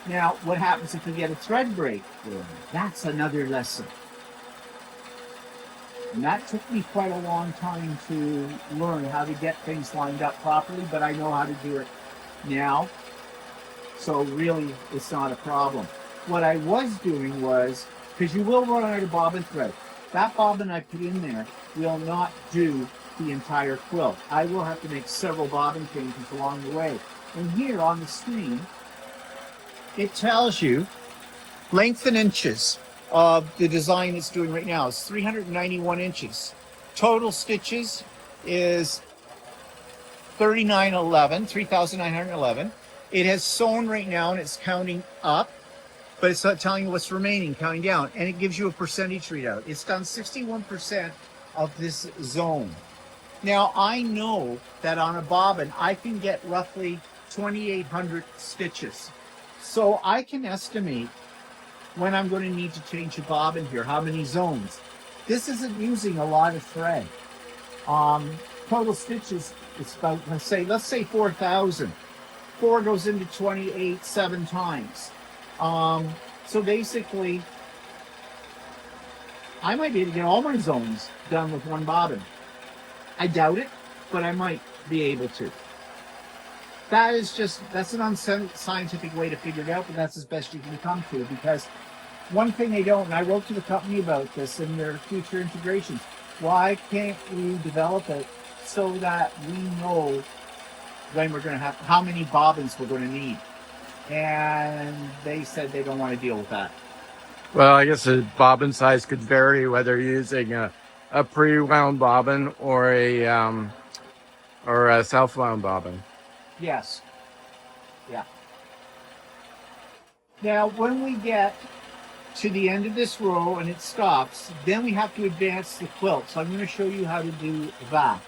Now, what happens if you get a thread break? Well, that's another lesson. And that took me quite a long time to learn how to get things lined up properly, but I know how to do it now. So really, it's not a problem. What I was doing was, because you will run out of bobbin thread. That bobbin I put in there will not do the entire quilt. I will have to make several bobbin changes along the way. And here on the screen, it tells you length in inches of the design it's doing right now. It's 391 inches. Total stitches is 3,911. It has sewn right now and it's counting up, but it's not telling you what's remaining, counting down, and it gives you a percentage readout. It's done 61% of this zone. Now, I know that on a bobbin, I can get roughly 2,800 stitches. So I can estimate when I'm going to need to change a bobbin here, how many zones. This isn't using a lot of thread. Total stitches is about, let's say 4,000. 4 goes into 28 7 times. So basically, I might be able to get all my zones done with one bobbin. I doubt it, but I might be able to. That's an unscientific way to figure it out, but that's as best you can come to, because one thing they don't, and I wrote to the company about this in their future integrations, why can't we develop it so that we know when we're going to have, how many bobbins we're going to need? And they said they don't want to deal with that. Well, I guess the bobbin size could vary whether you're using a pre-wound bobbin or a self-wound bobbin. Yes. Yeah. Now, when we get to the end of this row and it stops, then we have to advance the quilt. So I'm going to show you how to do that.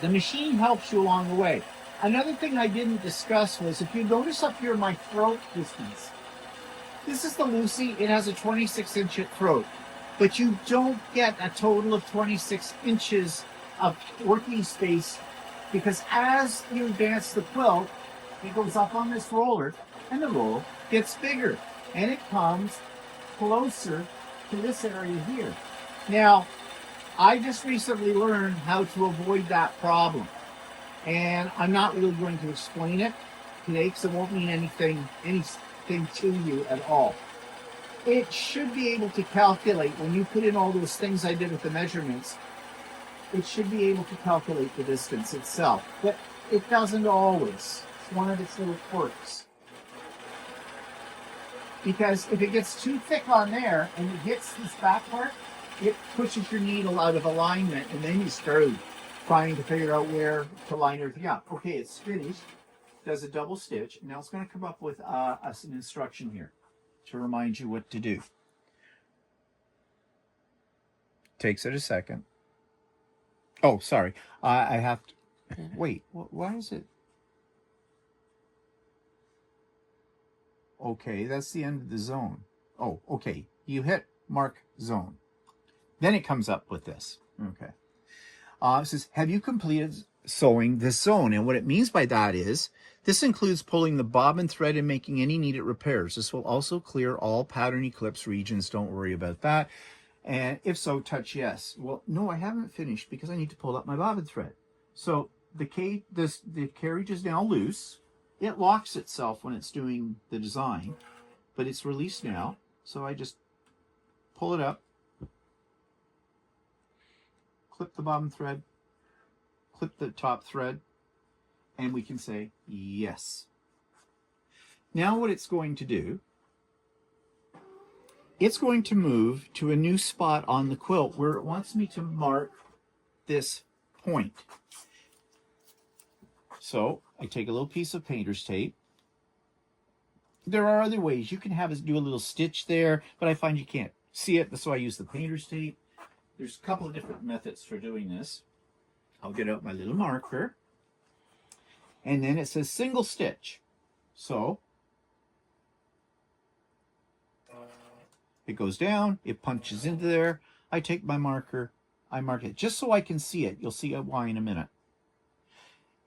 The machine helps you along the way. Another thing I didn't discuss was, if you notice up here my throat distance, this is the Lucey. It has a 26-inch throat, but you don't get a total of 26 inches of working space, because as you advance the quilt, it goes up on this roller, and the roll gets bigger, and it comes closer to this area here. Now, I just recently learned how to avoid that problem, and I'm not really going to explain it today because it won't mean anything to you at all. It should be able to calculate, when you put in all those things I did with the measurements, it should be able to calculate the distance itself, but it doesn't always. It's one of its little quirks. Because if it gets too thick on there and it hits this back part, it pushes your needle out of alignment, and then you start trying to figure out where to line everything up. Okay, it's finished. Does a double stitch. Now it's going to come up with an instruction here to remind you what to do. Takes it a second. Oh, sorry. I have to wait. Why is it? Okay, that's the end of the zone. Oh, okay. You hit mark zone. Then it comes up with this. Okay. It says, have you completed sewing this zone? And what it means by that is, this includes pulling the bobbin thread and making any needed repairs. This will also clear all pattern eclipse regions. Don't worry about that. And if so, touch yes. Well, no, I haven't finished because I need to pull up my bobbin thread. So the carriage is now loose. It locks itself when it's doing the design, but it's released now. So I just pull it up, clip the bobbin thread, clip the top thread, and we can say yes. Now what it's going to do, it's going to move to a new spot on the quilt where it wants me to mark this point. So I take a little piece of painter's tape. There are other ways. You can have us do a little stitch there, but I find you can't see it, so I use the painter's tape. There's a couple of different methods for doing this. I'll get out my little marker. And then it says single stitch. So it goes down, it punches into there. I take my marker, I mark it just so I can see it. You'll see why in a minute.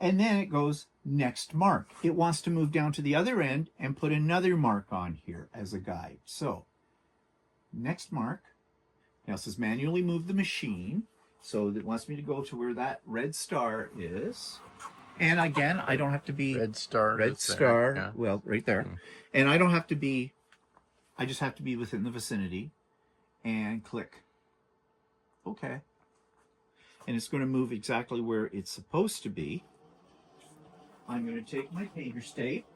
And then it goes next mark. It wants to move down to the other end and put another mark on here as a guide. So next mark. Now it says manually move the machine. So it wants me to go to where that red star is. And again, I don't have to be Red star. Yeah. Well, right there. And I don't have to be, I just have to be within the vicinity and click OK. And it's going to move exactly where it's supposed to be. I'm going to take my painter's tape.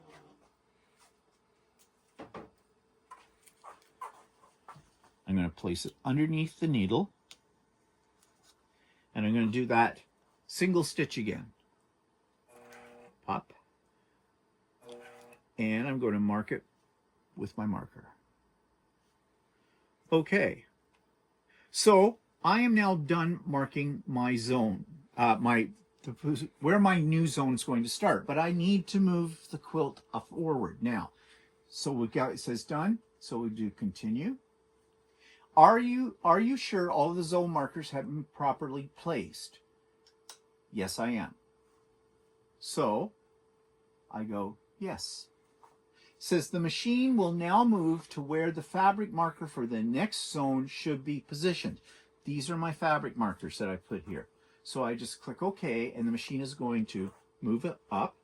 I'm going to place it underneath the needle. And I'm going to do that single stitch again. Up. And I'm going to mark it with my marker. Okay. So I am now done marking my zone, where my new zone is going to start. But I need to move the quilt forward now. So we got, it says done. So we do continue. Are you sure all of the zone markers have been properly placed? Yes, I am. So I go yes. It says the machine will now move to where the fabric marker for the next zone should be positioned. These are my fabric markers that I put here. So I just click OK, and the machine is going to move it up.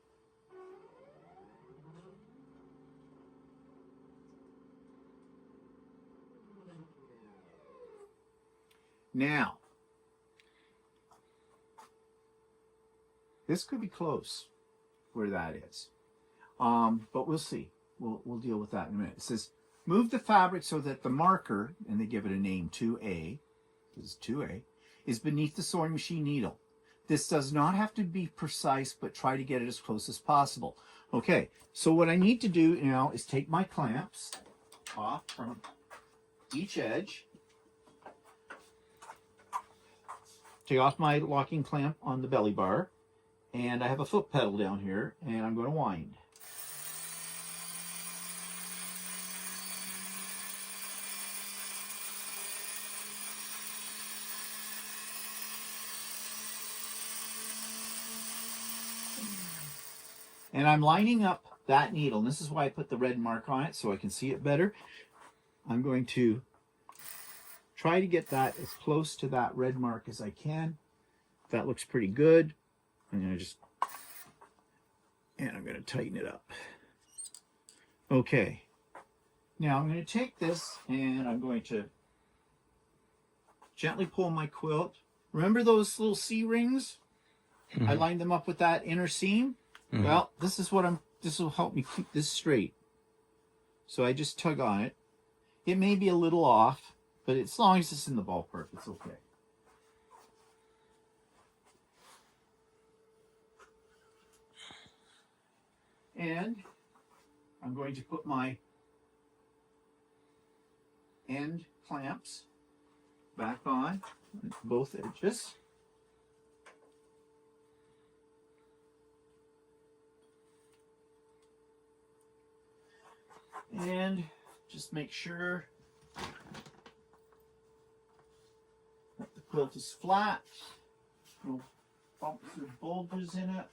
Now, this could be close where that is, but we'll see. We'll deal with that in a minute. It says move the fabric so that the marker, and they give it a name, 2A, this is 2A, is beneath the sewing machine needle. This does not have to be precise, but try to get it as close as possible. Okay, so what I need to do now is take my clamps off from each edge. Take off my locking clamp on the belly bar, and I have a foot pedal down here, and I'm going to wind. And I'm lining up that needle, and this is why I put the red mark on it so I can see it better. I'm going to try to get that as close to that red mark as I can. That looks pretty good. I'm going to tighten it up. Okay. Now I'm going to take this and I'm going to gently pull my quilt. Remember those little C-rings? I lined them up with that inner seam. Well, this will help me keep this straight. So I just tug on it. It may be a little off, but as long as it's in the ballpark, it's okay. And I'm going to put my end clamps back on both edges. And just make sure that the quilt is flat. No bumps or bulges in it.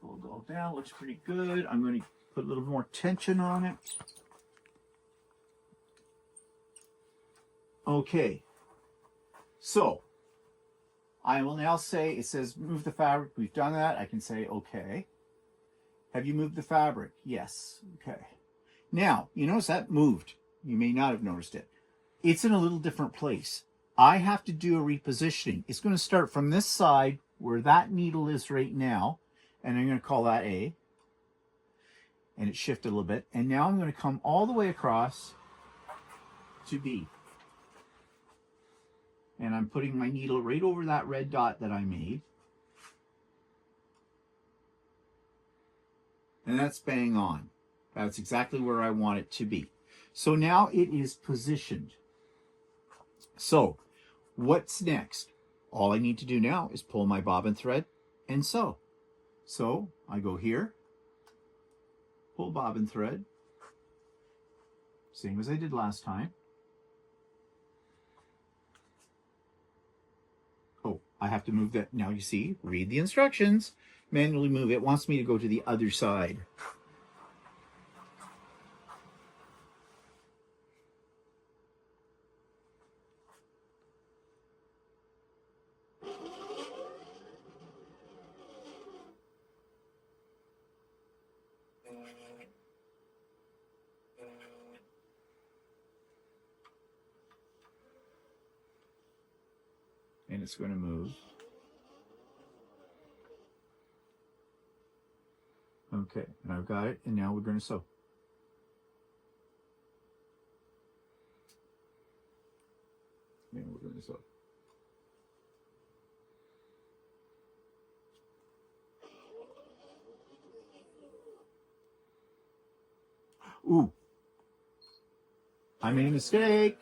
Pull it all down, looks pretty good. I'm going to put a little more tension on it. Okay, so I will now say, it says move the fabric. We've done that. I can say, okay. Have you moved the fabric? Yes. Okay. Now, you notice that moved. You may not have noticed it. It's in a little different place. I have to do a repositioning. It's going to start from this side where that needle is right now, and I'm going to call that A, and it shifted a little bit. And now I'm going to come all the way across to B. And I'm putting my needle right over that red dot that I made. And that's bang on. That's exactly where I want it to be. So now it is positioned. So what's next? All I need to do now is pull my bobbin thread and sew. So I go here, pull bobbin thread, same as I did last time. Oh, I have to move that. Now you see, read the instructions. Manually move. It wants me to go to the other side. And it's going to move. Okay, and I've got it, and now we're going to sew. And we're going to sew. Ooh, I made a mistake.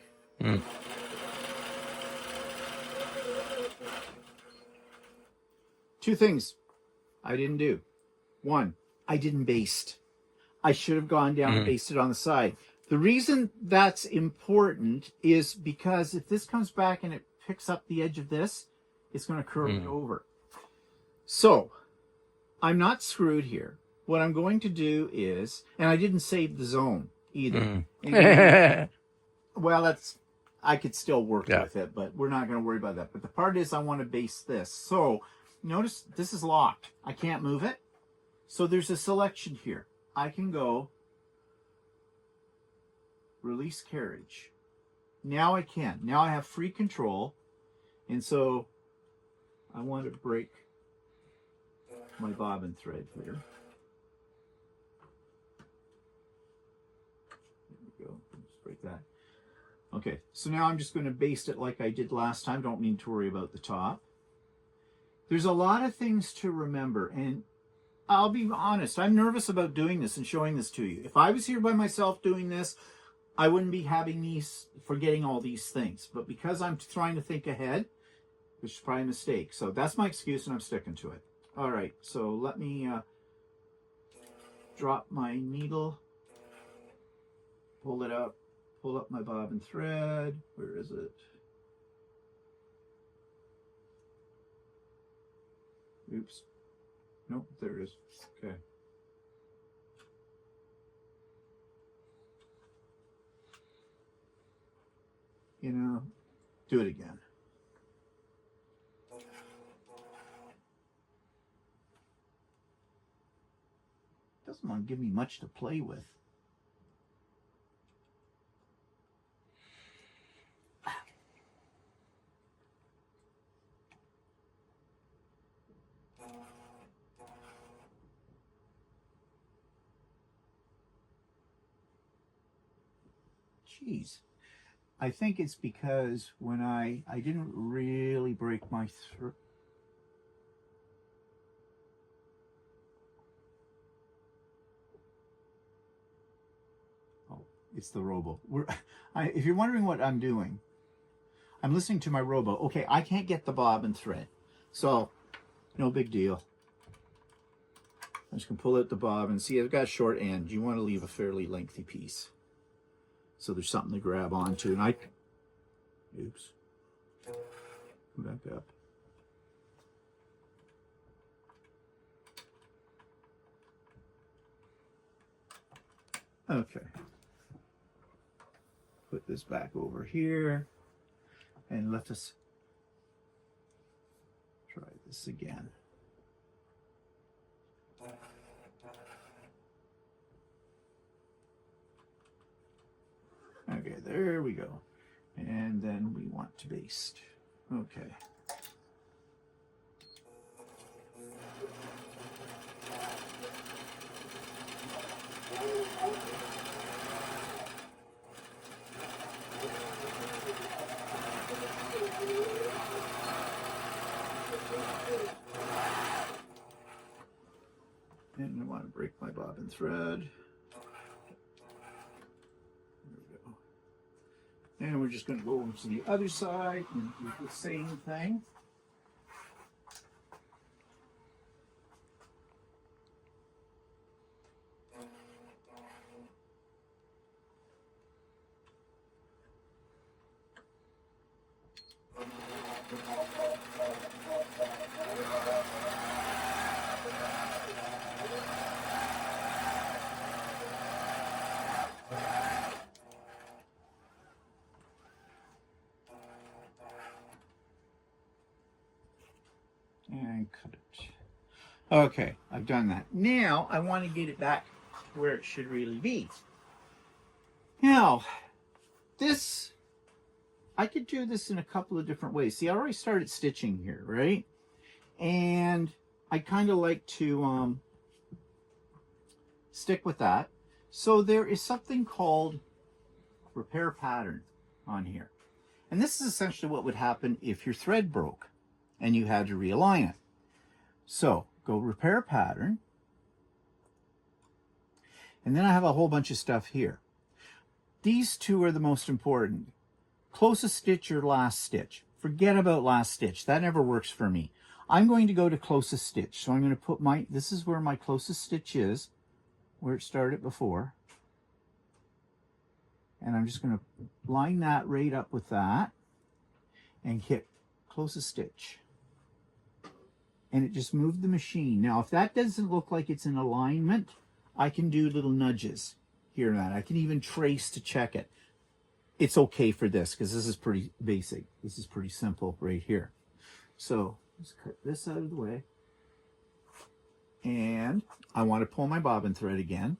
Two things I didn't do. One, I didn't baste. I should have gone down and basted on the side. The reason that's important is because if this comes back and it picks up the edge of this, it's going to curl it over. So I'm not screwed here. What I'm going to do is, and I didn't save the zone either. Well, that's, I could still work with it, but we're not going to worry about that. But the part is I want to baste this. So notice this is locked. I can't move it. So there's a selection here. I can go release carriage. Now I can. Now I have free control. And so I want to break my bobbin thread here. There we go. Just break that. Okay, so now I'm just going to baste it like I did last time. Don't need to worry about the top. There's a lot of things to remember, and I'll be honest, I'm nervous about doing this and showing this to you. If I was here by myself doing this, I wouldn't be having these, forgetting all these things. But because I'm trying to think ahead, which is probably a mistake. So that's my excuse, and I'm sticking to it. All right, so let me drop my needle, pull it up, pull up my bobbin thread. Where is it? Oops. Nope, there it is. Okay. You know, do it again. Doesn't want to give me much to play with. Jeez. I think it's because when I didn't really break my throat. Oh, it's the robo. If you're wondering what I'm doing, I'm listening to my robo. Okay, I can't get the bobbin thread, so no big deal. I'm just gonna pull out the bobbin. See, I've got a short end. You want to leave a fairly lengthy piece, so there's something to grab onto. And I, oops, come back up. Okay. Put this back over here. And let us try this again. Okay, there we go. And then we want to baste. Okay. And I want to break my bobbin thread. There we go. And we're just going to go over to the other side and do the same thing. And cut it. Okay, I've done that. Now I want to get it back where it should really be. Now, this, I could do this in a couple of different ways. See, I already started stitching here, right? And I kind of like to stick with that. So there is something called repair pattern on here. And this is essentially what would happen if your thread broke and you had to realign it. So go repair pattern. And then I have a whole bunch of stuff here. These two are the most important. Closest stitch or last stitch. Forget about last stitch. That never works for me. I'm going to go to closest stitch. So I'm going to put my, this is where my closest stitch is, where it started before. And I'm just going to line that right up with that and hit closest stitch. And it just moved the machine. Now, if that doesn't look like it's in alignment, I can do little nudges here and that. I can even trace to check it. It's okay for this because this is pretty basic. This is pretty simple right here. So let's cut this out of the way. And I want to pull my bobbin thread again.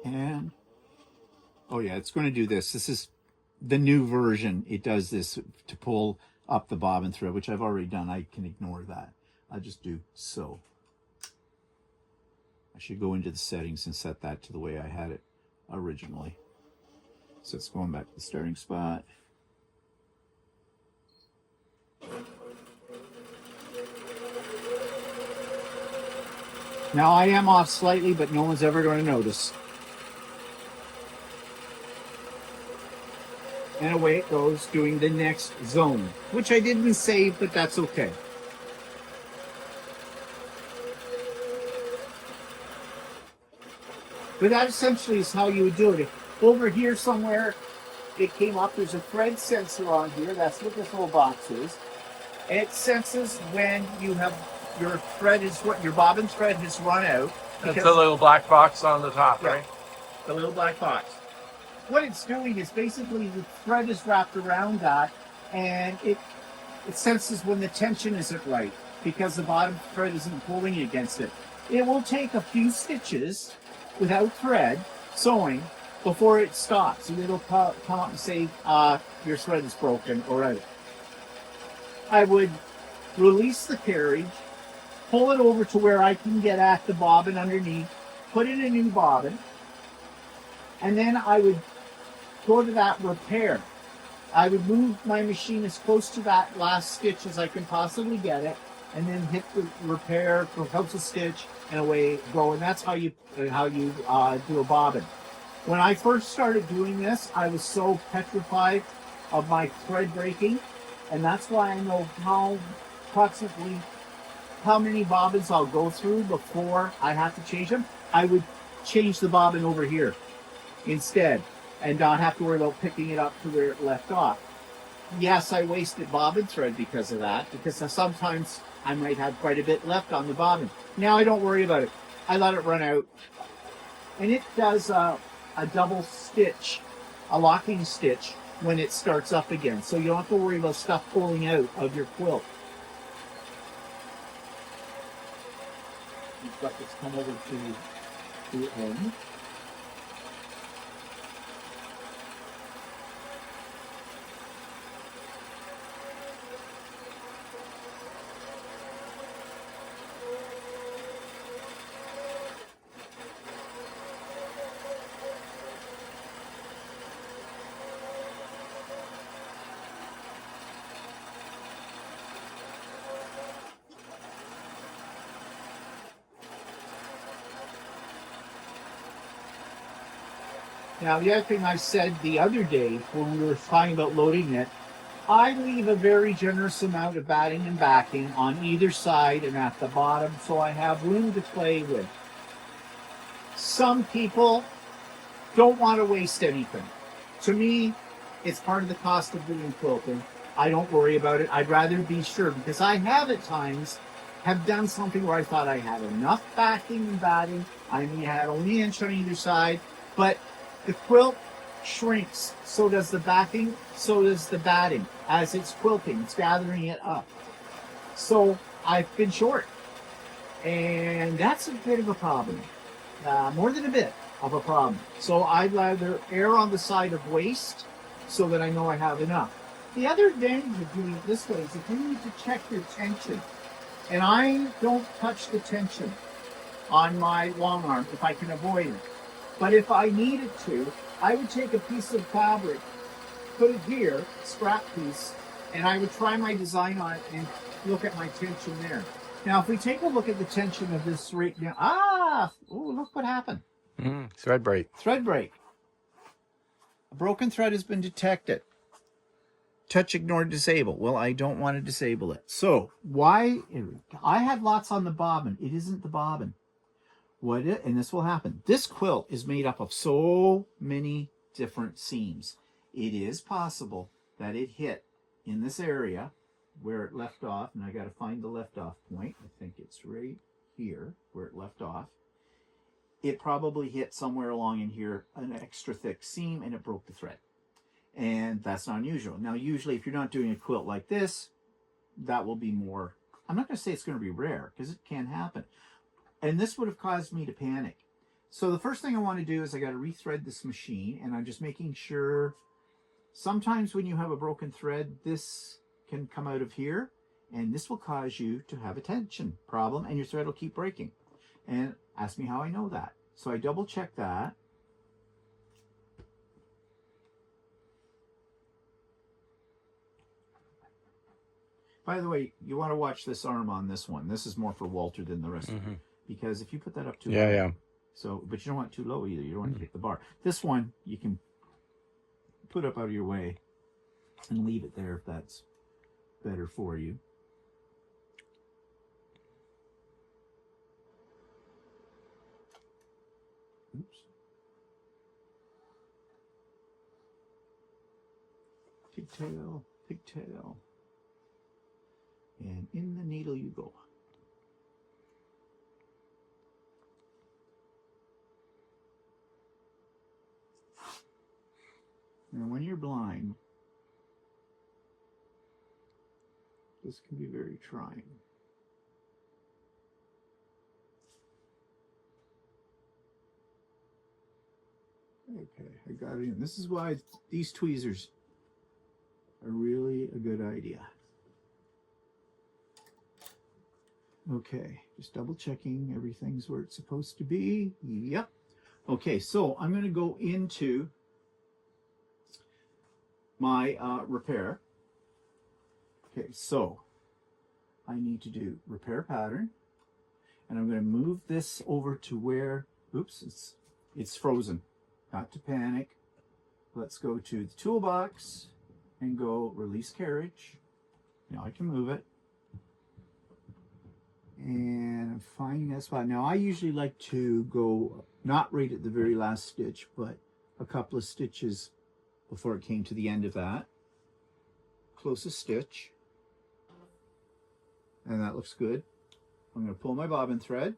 And, oh yeah, it's going to do this. This is the new version. It does this to pull up the bobbin thread, which I've already done. I can ignore that. I'll just do so. I should go into the settings and set that to the way I had it originally. So it's going back to the starting spot. Now I am off slightly, but no one's ever going to notice. And away it goes, doing the next zone, which I didn't save, but that's okay. But that essentially is how you would do it. Over here somewhere, it came up, there's a thread sensor on here. That's what this little box is. It senses when you have your thread is what your bobbin thread has run out. It's a little black box on the top, right? The little black box. What it's doing is basically the thread is wrapped around that, and it senses when the tension isn't right because the bottom thread isn't pulling against it. It will take a few stitches without thread sewing before it stops, and it'll come out and say your thread is broken or out. I would release the carriage, pull it over to where I can get at the bobbin underneath, put in a new bobbin, and then I would go to that repair. I would move my machine as close to that last stitch as I can possibly get it, and then hit the repair for closest stitch, and away it go. And that's how you do a bobbin. When I first started doing this, I was so petrified of my thread breaking, and that's why I know approximately how many bobbins I'll go through before I have to change them. I would change the bobbin over here instead, and not have to worry about picking it up to where it left off. yes, I wasted bobbin thread because of that, because sometimes I might have quite a bit left on the bobbin. Now I don't worry about it. I let it run out. And it does a double stitch, a locking stitch, when it starts up again. So you don't have to worry about stuff pulling out of your quilt. You've got this come over to the end. Now, the other thing I said the other day when we were talking about loading it, I leave a very generous amount of batting and backing on either side and at the bottom, so I have room to play with. Some people don't want to waste anything. To me, it's part of the cost of doing quilting. I don't worry about it. I'd rather be sure, because I have at times have done something where I thought I had enough backing and batting. I mean, I had only an inch on either side, but the quilt shrinks, so does the backing, so does the batting. As it's quilting, it's gathering it up. So I've been short, and that's a bit of a problem. More than a bit of a problem. So I'd rather err on the side of waste so that I know I have enough. The other advantage of doing it this way is if you need to check your tension, and I don't touch the tension on my long arm if I can avoid it. But if I needed to, I would take a piece of fabric, put it here, scrap piece, and I would try my design on it and look at my tension there. Now, if we take a look at the tension of this right now, look what happened. Thread break. Thread break. A broken thread has been detected. Touch, ignore, disable. Well, I don't want to disable it. So why? I had lots on the bobbin. It isn't the bobbin. And this will happen. This quilt is made up of so many different seams. It is possible that it hit in this area where it left off, and I got to find the left off point. I think it's right here where it left off. It probably hit somewhere along in here an extra thick seam, and it broke the thread. And that's not unusual. Now, usually if you're not doing a quilt like this, that will be more, I'm not going to say it's going to be rare, because it can happen. And this would have caused me to panic. So the first thing I want to do is I got to rethread this machine, and I'm just making sure. Sometimes when you have a broken thread, this can come out of here, and this will cause you to have a tension problem, and your thread will keep breaking. And ask me how I know that. So I double check that. By the way, you want to watch this arm on this one. This is more for Walter than the rest of it. Because if you put that up too high, so, but you don't want it too low either. You don't want to hit the bar. This one you can put up out of your way and leave it there if that's better for you. Oops. Pigtail, pigtail. And in the needle you go. Now, when you're blind, this can be very trying. Okay, I got it in. This is why these tweezers are really a good idea. Okay, just double checking everything's where it's supposed to be. Yep. Okay, so I'm going to go into my repair. Okay, so I need to do repair pattern, and I'm going to move this over to where, oops, it's frozen. Not to panic. Let's go to the toolbox and go release carriage. Now I can move it. And I'm finding that spot. Now I usually like to go not right at the very last stitch, but a couple of stitches before it came to the end of that. closest stitch. And that looks good. I'm going to pull my bobbin thread.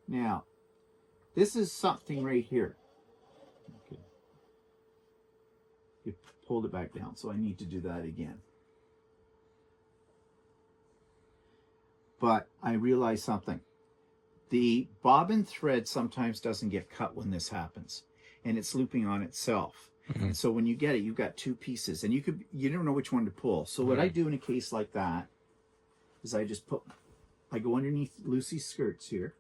Now, this is something right here. Okay. You pulled it back down, so I need to do that again. But I realized something. The bobbin thread sometimes doesn't get cut when this happens, and it's looping on itself. And so when you get it, you've got two pieces, and you don't know which one to pull. So what I do in a case like that is I go underneath Lucey's skirts here,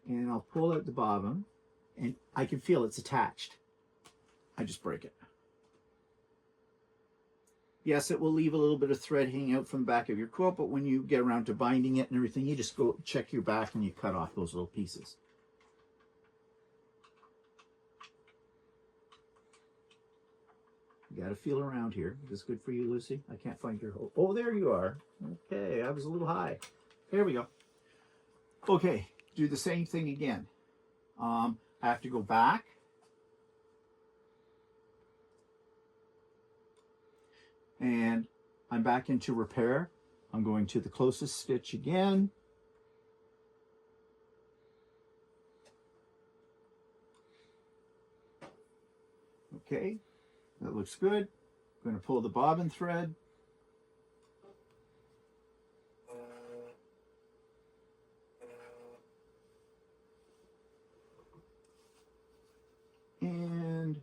and I'll pull out the bobbin, and I can feel it's attached. I just break it. Yes, it will leave a little bit of thread hanging out from the back of your quilt, but when you get around to binding it and everything, you just go check your back and you cut off those little pieces. You got to feel around here. Is this good for you, Lucy? I can't find your hole. Oh, there you are. Okay, I was a little high. There we go. Okay, do the same thing again. I have to go back. And I'm back into repair. I'm going to the closest stitch again. Okay, that looks good. I'm going to pull the bobbin thread. And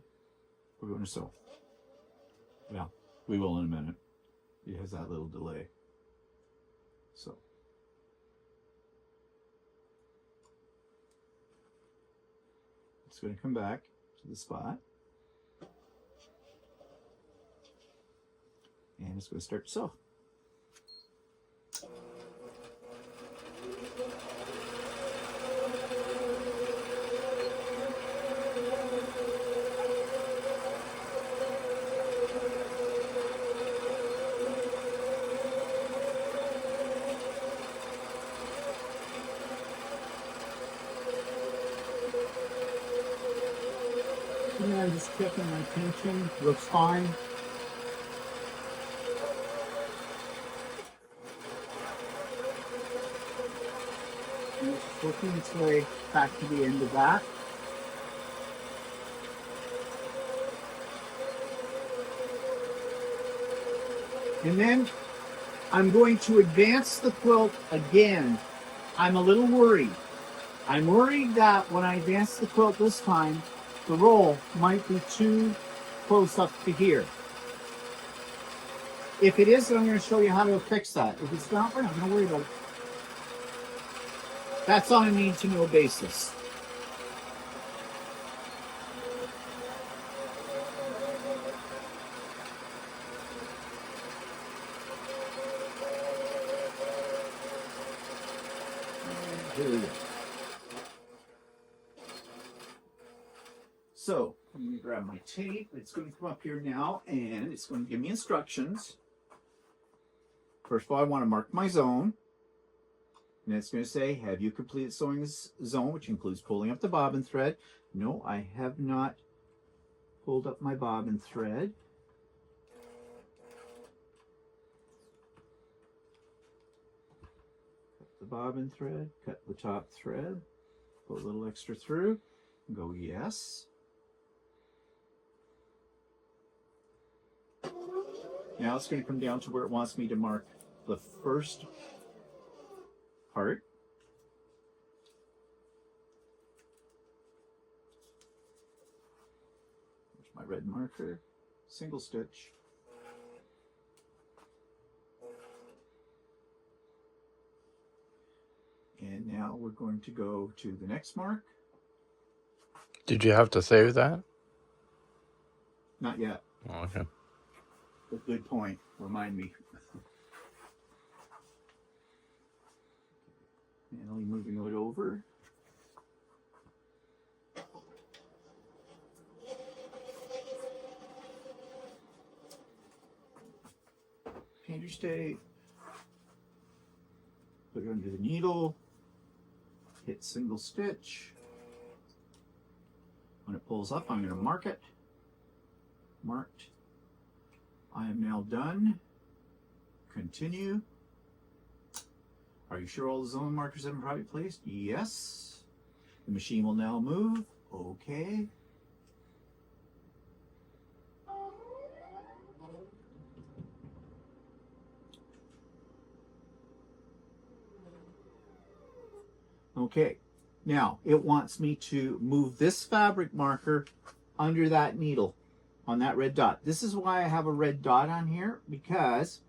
we're going to sew. Yeah. We will in a minute. It has that little delay. So. It's going to come back to the spot. And it's going to start to sew. I'm just checking my tension. Looks fine. And it's working its way back to the end of that. And then I'm going to advance the quilt again. I'm a little worried. I'm worried that when I advance the quilt this time, the roll might be too close up to here. If it is, then I'm going to show you how to fix that. If it's not, we're not going to worry about it. That's on a need-to-know basis. Here we go. So I'm going to grab my tape. It's going to come up here now, and it's going to give me instructions. First of all, I want to mark my zone. And it's going to say, have you completed sewing this zone, which includes pulling up the bobbin thread? No, I have not pulled up my bobbin thread. Cut the bobbin thread, cut the top thread, pull a little extra through, and go yes. Now it's going to come down to where it wants me to mark the first part. There's my red marker, single stitch. And now we're going to go to the next mark. Did you have to save that? Not yet. Oh, okay. A good point. Remind me. Manually moving it over. Painter's tape. Put it under the needle. hit single stitch. When it pulls up, I'm going to mark it. Marked. I am now done. Continue. Are you sure all the zone markers have been properly placed? Yes. The machine will now move. Okay. Okay. Now, it wants me to move this fabric marker under that needle on that red dot. This is why I have a red dot on here, because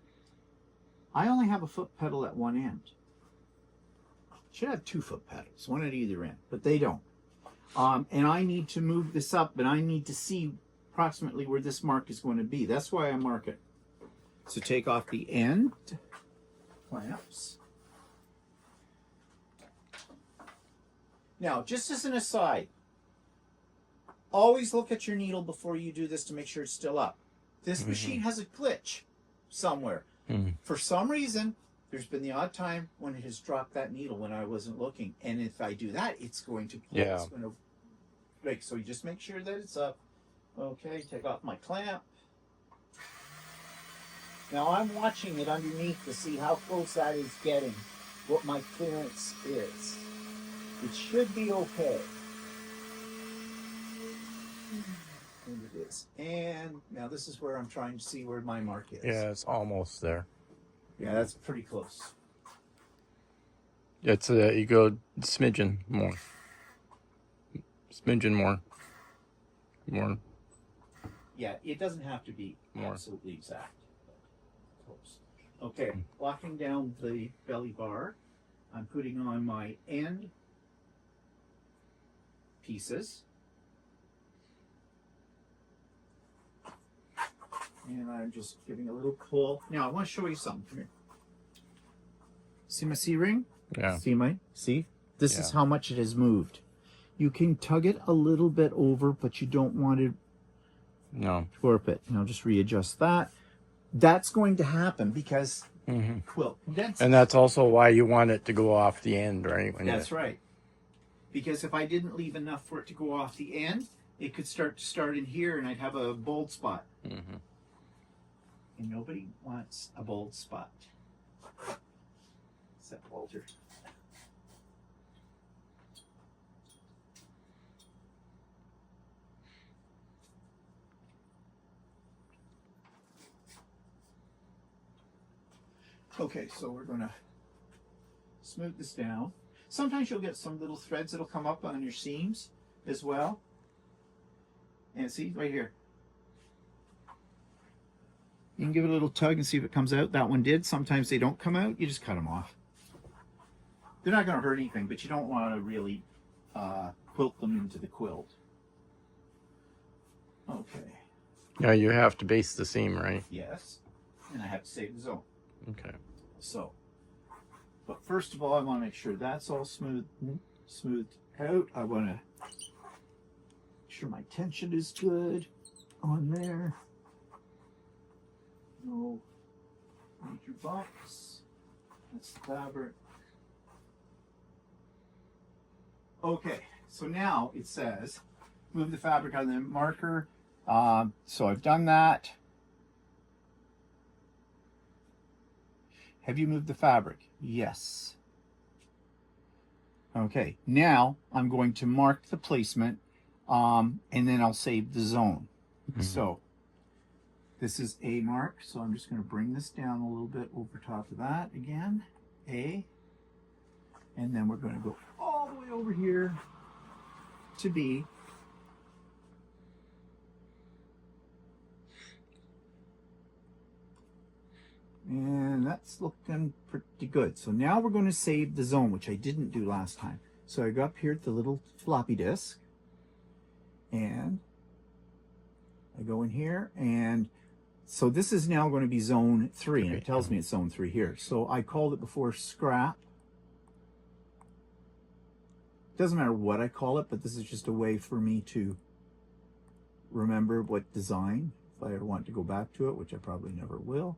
I only have a foot pedal at one end. Should have 2 foot pedals, one at either end, but they don't. And I need to move this up, and I need to see approximately where this mark is going to be. That's why I mark it. So take off the end clamps. Now, just as an aside, always look at your needle before you do this to make sure it's still up. This machine has a glitch somewhere. For some reason, there's been the odd time when it has dropped that needle when I wasn't looking. And if I do that, it's going to pull. Yeah. It's going to break. So you just make sure that it's up. Okay, take off my clamp. Now I'm watching it underneath to see how close that is getting, what my clearance is. It should be okay. And it is. And now this is where I'm trying to see where my mark is. Yeah, it's almost there. Yeah, that's pretty close. It's you go smidgen more. Smidgen more. More. Yeah, it doesn't have to be More. absolutely exact. But close. Okay, locking down the belly bar. I'm putting on my end pieces. And I'm just giving a little pull. Now I want to show you something. Come here. See my C-ring? Yeah. See? This is Yeah. how much it has moved. You can tug it a little bit over, but you don't want to No. warp it. Now just readjust that. That's going to happen because quilt condenses. And that's also why you want it to go off the end, right? When That's right. Because if I didn't leave enough for it to go off the end, it could start in here and I'd have a bold spot. And nobody wants a bold spot. Except Walter. Okay, so we're going to smooth this down. Sometimes you'll get some little threads that'll come up on your seams as well. And see, right here. You can give it a little tug and see if it comes out. That one did. Sometimes they don't come out. You just cut them off. They're not going to hurt anything, but you don't want to really quilt them into the quilt. Okay. Yeah, you have to base the seam, right? Yes. And I have to save the zone. Okay. So, but first of all, I want to make sure that's all smoothed out. I want to make sure my tension is good on there. No major bumps. That's the fabric. Okay, so now it says move the fabric on the marker. So I've done that. Have you moved the fabric? Yes. Okay, now I'm going to mark the placement and then I'll save the zone. So this is A mark, so I'm just going to bring this down a little bit over top of that again. A. And then we're going to go all the way over here to B. And that's looking pretty good. So now we're going to save the zone, which I didn't do last time. So I go up here at the little floppy disk. And I go in here. And so this is now going to be zone 3. And it tells me it's zone 3 here. So I called it before scrap. Doesn't matter what I call it, but this is just a way for me to remember what design, if I ever want to go back to it, which I probably never will.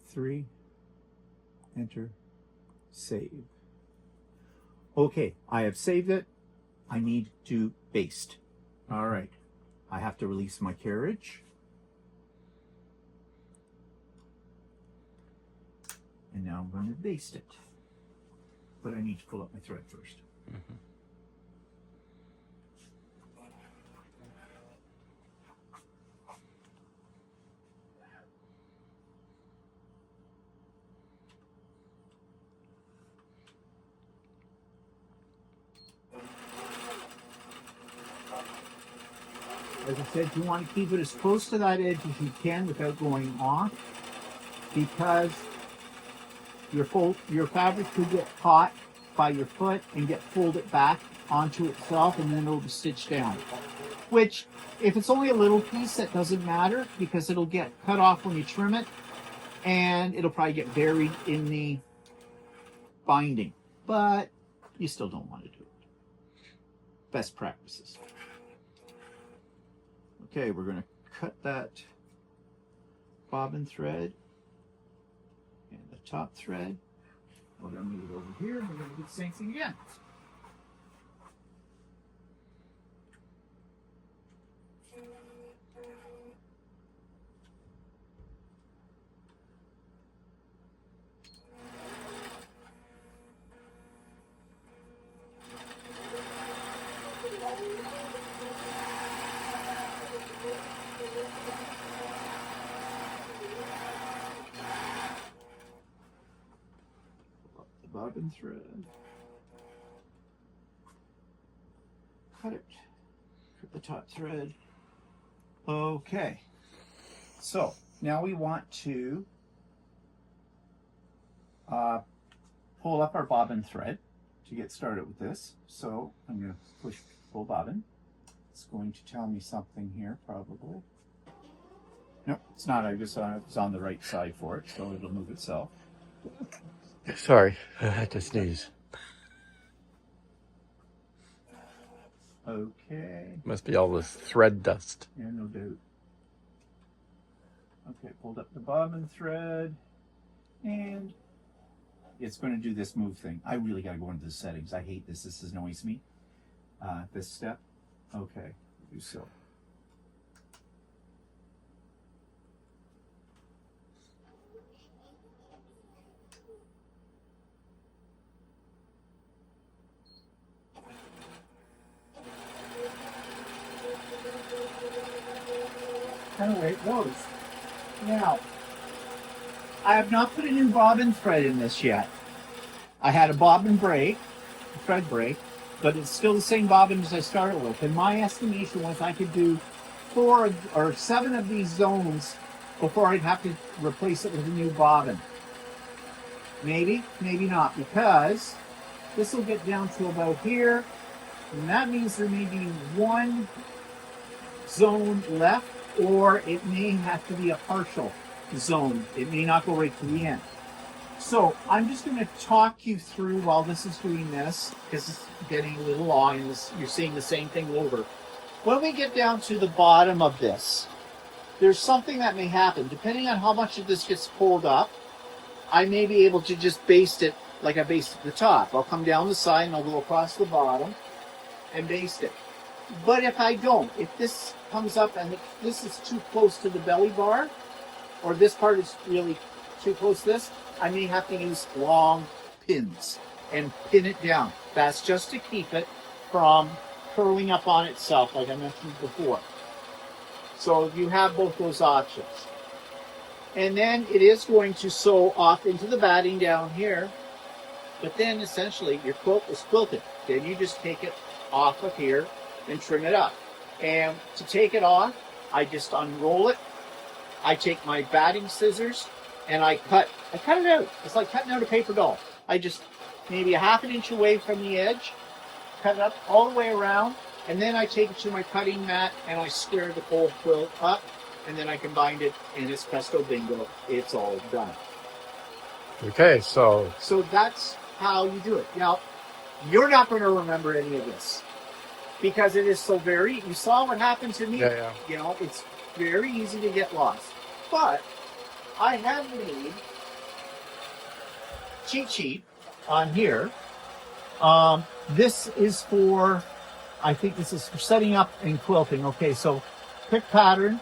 3, enter, save. Okay, I have saved it. I need to baste. All right, I have to release my carriage. And now I'm going to baste it. But I need to pull up my thread first. Mm-hmm. As I said, you want to keep it as close to that edge as you can without going off, because your fabric could get caught by your foot and get folded back onto itself, and then it'll be stitched down. Which, if it's only a little piece, that doesn't matter, because it'll get cut off when you trim it, and it'll probably get buried in the binding. But you still don't want to do it. Best practices. Okay, we're going to cut that bobbin thread and the top thread. We're going to move it over here, and we're going to do the same thing again. Bobbin thread. Cut it. Cut the top thread. Okay. So now we want to pull up our bobbin thread to get started with this. So I'm going to push full bobbin. It's going to tell me something here, probably. Nope, it's not. I just it's on the right side for it, so it'll move itself. Sorry, I had to sneeze. Okay. Must be all this thread dust. Yeah, no doubt. Okay, pulled up the bobbin thread, and it's going to do this move thing. I really got to go into the settings. I hate this. This annoys me. This step. Okay, do so. Kind of way it goes. Now, I have not put a new bobbin thread in this yet. I had a bobbin break, a thread break, but it's still the same bobbin as I started with. And my estimation was I could do 4 or 7 of these zones before I'd have to replace it with a new bobbin. Maybe, maybe not, because this will get down to about here, and that means there may be 1 zone left, or it may have to be a partial zone. It may not go right to the end. So I'm just going to talk you through while this is doing this, because it's getting a little long and you're seeing the same thing over. When we get down to the bottom of this, there's something that may happen. Depending on how much of this gets pulled up, I may be able to just baste it like I basted the top. I'll come down the side and I'll go across the bottom and baste it. But if I don't, if this comes up and this is too close to the belly bar, or this part is really too close to this, I may have to use long pins and pin it down. That's just to keep it from curling up on itself, like I mentioned before. So you have both those options. And then it is going to sew off into the batting down here, but then essentially your quilt is quilted. Then you just take it off of here and trim it up. And to take it off, I just unroll it. I take my batting scissors and I cut it out. It's like cutting out a paper doll. I just maybe a ½ inch away from the edge, cut it up all the way around, and then I take it to my cutting mat and I square the whole quilt up, and then I can bind it, and it's presto bingo. It's all done. Okay, so that's how you do it. Now, you're not going to remember any of this, because it is so very, you saw what happened to me. Yeah. You know, it's very easy to get lost. But I have made cheat sheet on here This is for, I think this is for setting up and quilting. Okay, so pick pattern.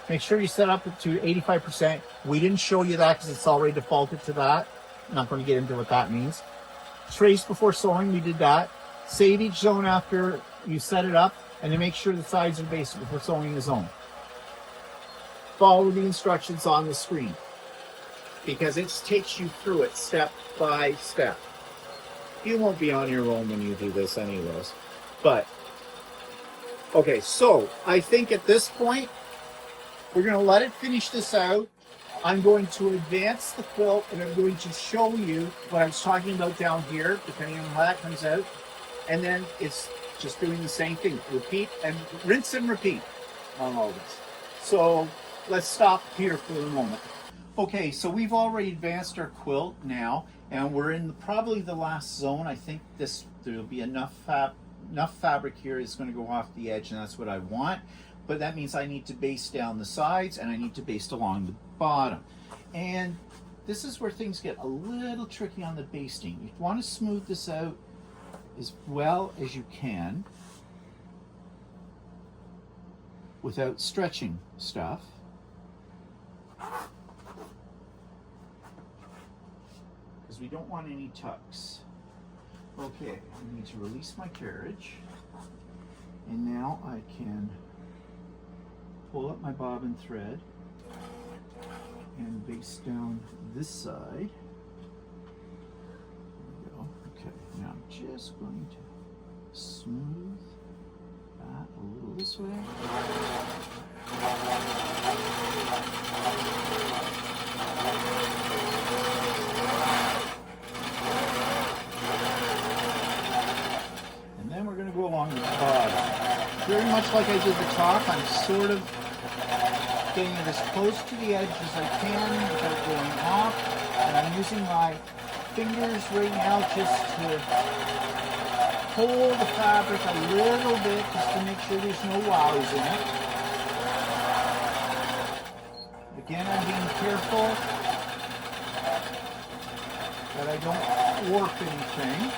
Make sure you set up it to 85%. We didn't show you that because it's already defaulted to that. I'm not going to get into what that means. Trace before sewing, we did that. Save each zone after you set it up, and then make sure the sides are based before sewing the zone. Follow the instructions on the screen because it takes you through it step by step. You won't be on your own when you do this anyways. But, okay, so I think at this point, we're going to let it finish this out. I'm going to advance the quilt and I'm going to show you what I was talking about down here, depending on how that comes out. And then it's just doing the same thing. Repeat and rinse and repeat on all this. So let's stop here for a moment. Okay, so we've already advanced our quilt now, and we're in probably the last zone. I think there'll be enough fabric here is going to go off the edge, and that's what I want. But that means I need to baste down the sides and I need to baste along the bottom. And this is where things get a little tricky on the basting. You want to smooth this out as well as you can without stretching stuff. Because we don't want any tucks. Okay, I need to release my carriage. And now I can pull up my bobbin thread and baste down this side. There we go. Okay, now I'm just going to smooth that a little this way. And then we're going to go along the bottom. Very much like I did the top, I'm sort of getting it as close to the edge as I can without going off. And I'm using my fingers right now just to pull the fabric a little bit just to make sure there's no wows in it. Again, I'm being careful that I don't warp anything.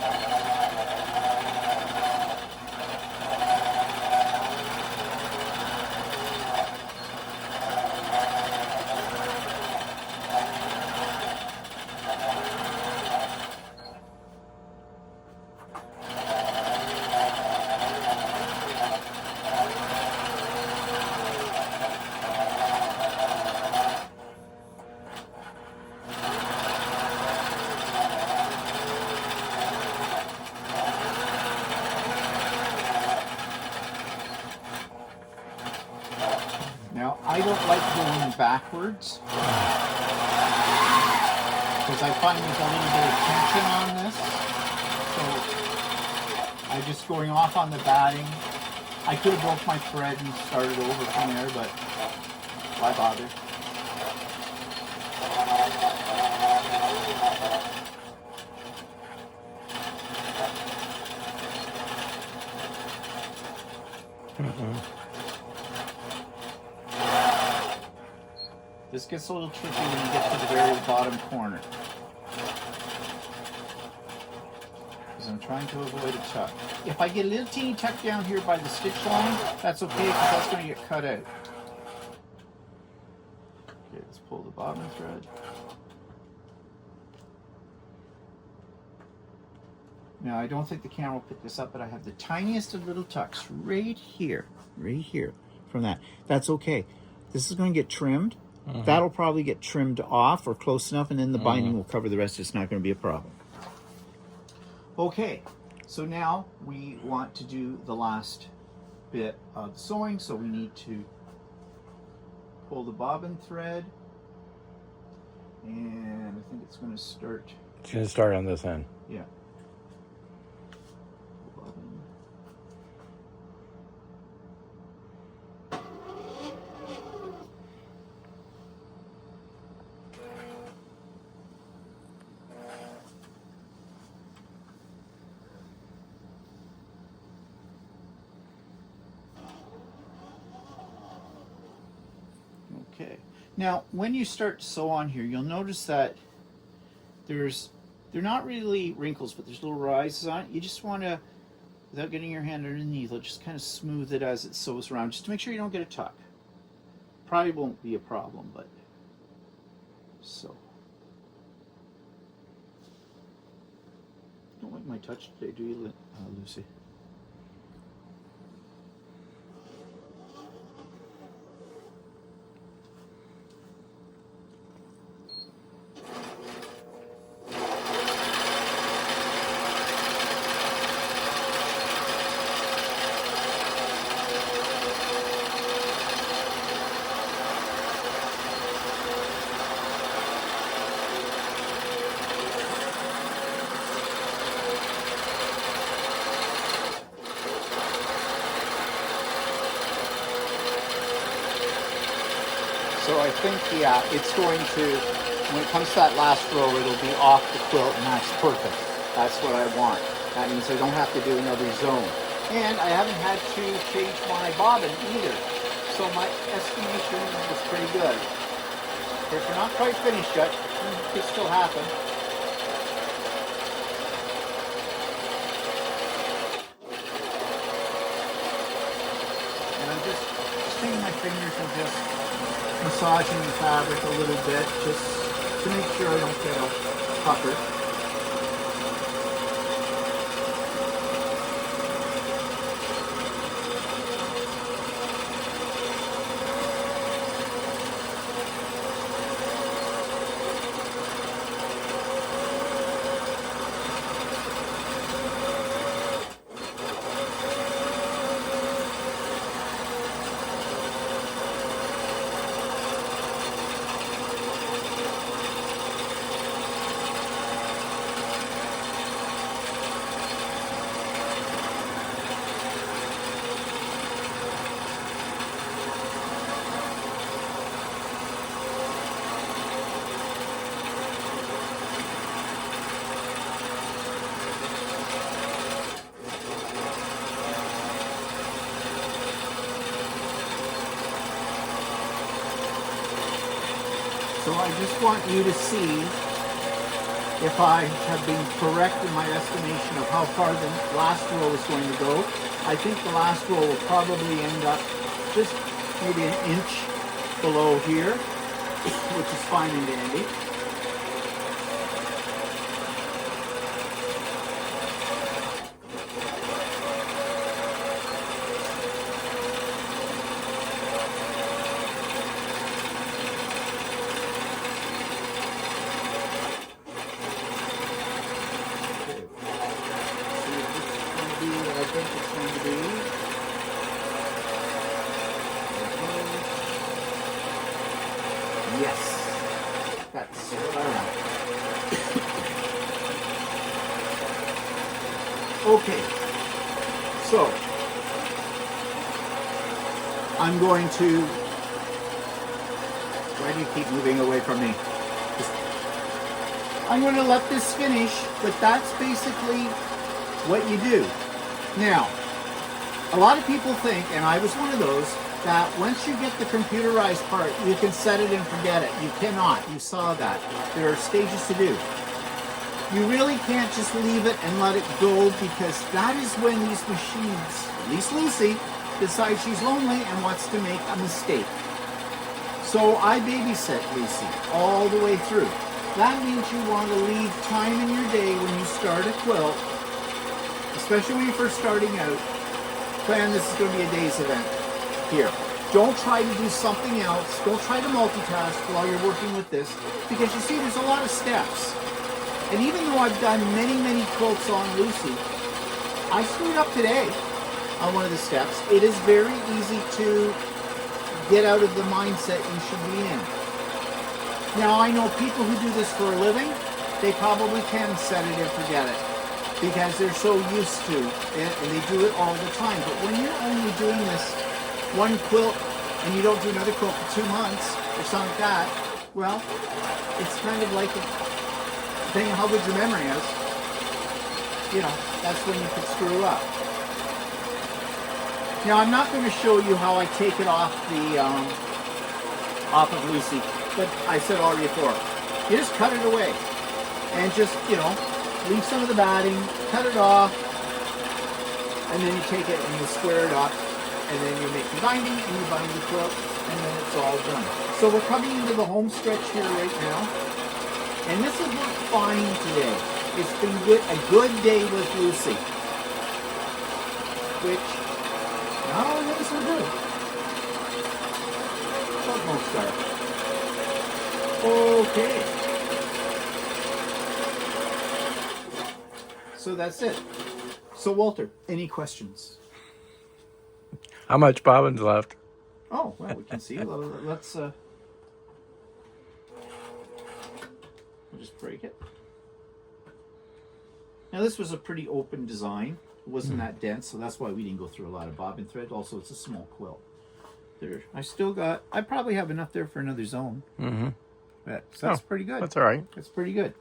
Now, I don't like going backwards because I find there's a little bit of tension on this. So I'm just going off on the batting. I could have broke my thread and started over from there, but why bother? This gets a little tricky when you get to the very bottom corner. Because I'm trying to avoid a tuck. If I get a little teeny tuck down here by the stitch line, that's okay because that's going to get cut out. Okay, let's pull the bobbin thread. Now, I don't think the camera will pick this up, but I have the tiniest of little tucks right here from that. That's okay. This is going to get trimmed. That'll probably get trimmed off or close enough, and then the binding will cover the rest. It's not going to be a problem. Okay, so now we want to do the last bit of sewing, so we need to pull the bobbin thread, and I think it's going to start. It's going to start on this end. Yeah. Bobbin. Okay. Now, when you start to sew on here, you'll notice that there's they're not really wrinkles, but there's little rises on it. You just want to, without getting your hand underneath it, just kind of smooth it as it sews around, just to make sure you don't get a tuck. Probably won't be a problem, but so. Don't like my touch today, do you, Lucy? So I think, yeah, it's going to, when it comes to that last row, it'll be off the quilt, and that's perfect. That's what I want. That means I don't have to do another zone. And I haven't had to change my bobbin either. So my estimation is pretty good. If you're not quite finished yet, it could still happen. And I'm just taking my fingers and just massaging the fabric a little bit, just to make sure I don't get a pucker. So I just want you to see if I have been correct in my estimation of how far the last row is going to go. I think the last row will probably end up just maybe an inch below here, which is fine and dandy. Yes, that's what I want. Okay, so I'm going to, why do you keep moving away from me? I'm going to let this finish, but that's basically what you do. Now, a lot of people think, and I was one of those, that once you get the computerized part, you can set it and forget it. You cannot. You saw that. There are stages to do. You really can't just leave it and let it go, because that is when these machines, at least Lucey, decides she's lonely and wants to make a mistake. So I babysit Lucey all the way through. That means you want to leave time in your day when you start a quilt, especially when you're first starting out. Plan this is going to be a day's event. Here, don't try to do something else. Don't try to multitask while you're working with this, because you see there's a lot of steps. And even though I've done many, many quilts on Lucey, I screwed up today on one of the steps. It is very easy to get out of the mindset you should be in. Now, I know people who do this for a living, they probably can set it and forget it, because they're so used to it and they do it all the time. But when you're only doing this one quilt and you don't do another quilt for 2 months or something like that, well, it's kind of like, depending on how good your memory is, you know, that's when you could screw up. Now, I'm not going to show you how I take it off the off of Lucey, but I said already before, you just cut it away. and just, you know, leave some of the batting, cut it off, and then you take it and you square it up, and then you make the binding and you bind the quilt, and then it's all done. So we're coming into the home stretch here right now, and this has worked fine today. It's been a good day with Lucey, which not always so good, but most are. Okay. So that's it. So Walter, any questions? How much bobbin's left? Oh, well, we can see. Let's we'll just break it. Now this was a pretty open design. It wasn't that dense, so that's why we didn't go through a lot of bobbin thread. Also, it's a small quilt. There, I probably have enough there for another zone. Mm-hmm. So that's pretty good. That's all right. That's pretty good.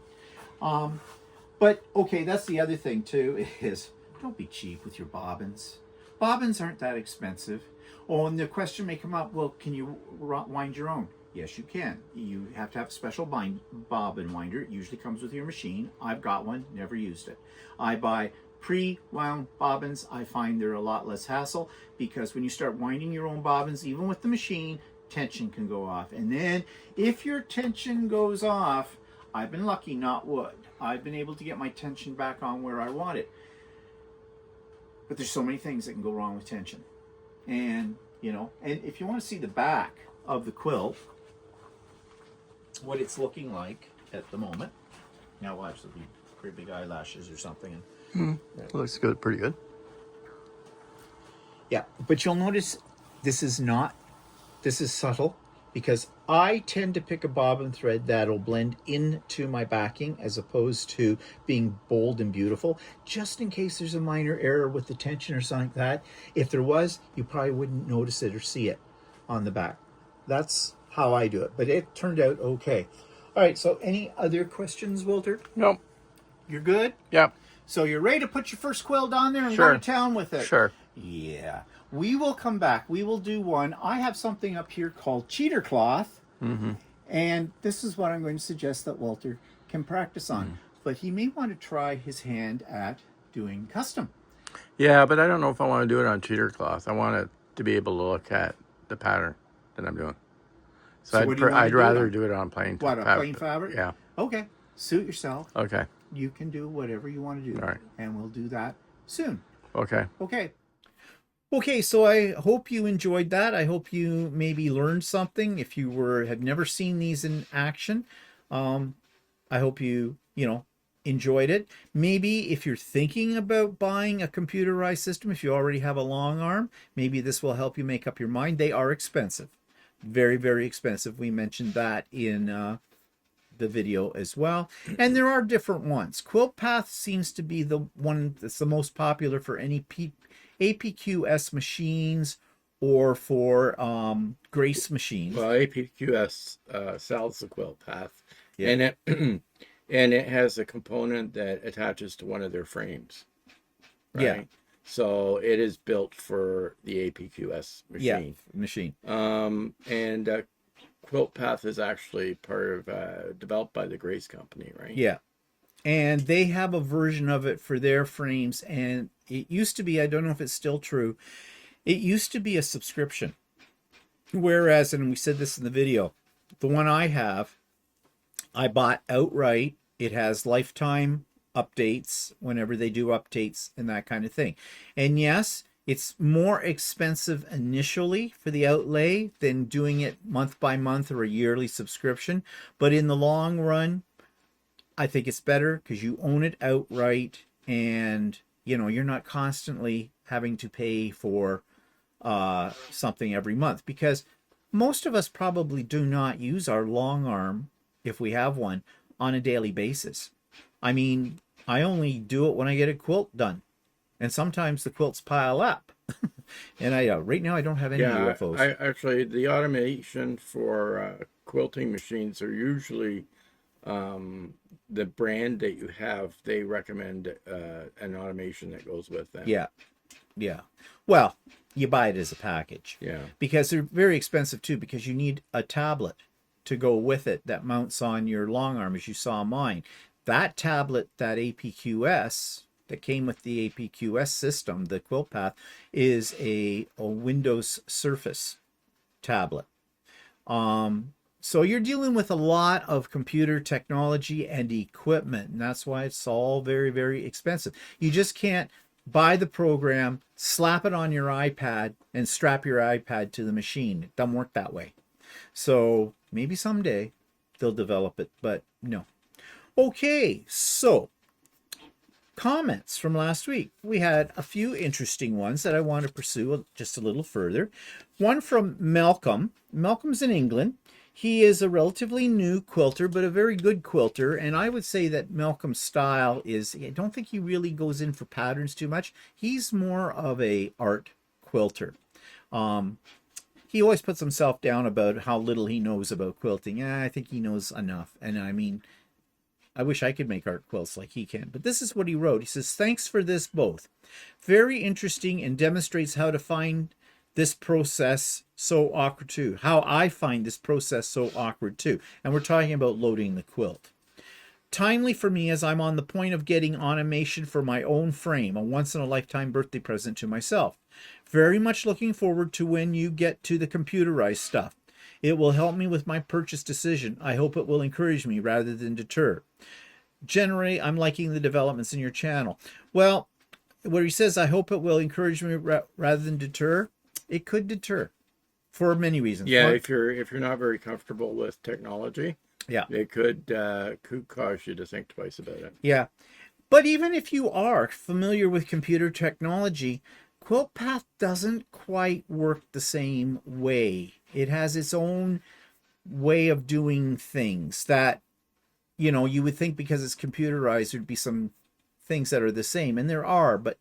But okay, that's the other thing too, is don't be cheap with your bobbins. Bobbins aren't that expensive. Oh, and the question may come up, well, can you wind your own? Yes, you can. You have to have a special bobbin winder. It usually comes with your machine. I've got one, never used it. I buy pre-wound bobbins. I find they're a lot less hassle, because when you start winding your own bobbins, even with the machine, tension can go off. And then if your tension goes off, I've been lucky, not wood, I've been able to get my tension back on where I want it. But there's so many things that can go wrong with tension. And, you know, and if you want to see the back of the quilt, what it's looking like at the moment. Now watch, there'll be pretty big eyelashes or something. Looks good, pretty good. Yeah, but you'll notice this is subtle, because I tend to pick a bobbin thread that'll blend into my backing as opposed to being bold and beautiful, just in case there's a minor error with the tension or something like that. If there was, you probably wouldn't notice it or see it on the back. That's how I do it, but it turned out okay. All right, so any other questions, Walter? No. You're good? Yeah. So you're ready to put your first quilt on there and Sure. go to town with it? Sure. Yeah. We will come back. We will do one. I have something up here called cheater cloth. Mm-hmm. And this is what I'm going to suggest that Walter can practice on. Mm-hmm. But he may want to try his hand at doing custom. Yeah, but I don't know if I want to do it on cheater cloth. I want it to be able to look at the pattern that I'm doing. So what do you want to I'd do rather on? do it on plain What, a fabric. plain fabric? Yeah. Okay. Suit yourself. Okay. You can do whatever you want to do. All right. And we'll do that soon. Okay. Okay. Okay, so I hope you enjoyed that. I hope you maybe learned something. If you have never seen these in action, I hope you enjoyed it. Maybe if you're thinking about buying a computerized system, if you already have a long arm, maybe this will help you make up your mind. They are expensive. Very, very expensive. We mentioned that in the video as well. And there are different ones. Quilt Path seems to be the one that's the most popular for any APQS machines or for Grace machines. Well, APQS sells the quilt path, Yeah. and it and it has a component that attaches to one of their frames. Right? Yeah. So it is built for the APQS machine. Yeah, machine. And Quilt Path is actually part of developed by the Grace Company, right? Yeah. And they have a version of it for their frames, and it used to be, I don't know if it's still true, it used to be a subscription. Whereas, and we said this in the video, the one I have, I bought outright. It has lifetime updates whenever they do updates and that kind of thing. And yes, it's more expensive initially for the outlay than doing it month by month or a yearly subscription. But in the long run, I think it's better because you own it outright, and you're not constantly having to pay for something every month, because most of us probably do not use our long arm, if we have one, on a daily basis. I mean, I only do it when I get a quilt done, and sometimes the quilts pile up. And right now I don't have any UFOs. Actually, the automation for quilting machines are usually the brand that you have. They recommend an automation that goes with them. Yeah. Well, you buy it as a package. Yeah. Because they're very expensive too, because you need a tablet to go with it that mounts on your long arm, as you saw mine. that tablet, that APQS that came with the APQS system, the Quilt Path, is a Windows Surface tablet. So you're dealing with a lot of computer technology and equipment, and that's why it's all very, very expensive. You just can't buy the program, slap it on your iPad, and strap your iPad to the machine. It doesn't work that way. So maybe someday they'll develop it, but no. Okay, so comments from last week. We had a few interesting ones that I want to pursue just a little further. One from Malcolm. Malcolm's in England. He is a relatively new quilter, but a very good quilter. And I would say that Malcolm's style is, I don't think he really goes in for patterns too much. He's more of a art quilter. He always puts himself down about how little he knows about quilting. I think he knows enough. And I mean, I wish I could make art quilts like he can. But this is what he wrote. He says, thanks for this both. Very interesting and demonstrates how to find this process so awkward too. How I find this process so awkward too. And we're talking about loading the quilt. Timely for me as I'm on the point of getting automation for my own frame, a once-in-a-lifetime birthday present to myself. Very much looking forward to when you get to the computerized stuff. It will help me with my purchase decision. I hope it will encourage me rather than deter. Generally, I'm liking the developments in your channel. Well, where he says, I hope it will encourage me rather than deter, it could deter for many reasons. Yeah, if you're not very comfortable with technology, yeah, it could cause you to think twice about it. Yeah, but even if you are familiar with computer technology, Quilt Path doesn't quite work the same way. It has its own way of doing things that, you know, you would think because it's computerized, there'd be some things that are the same, and there are, but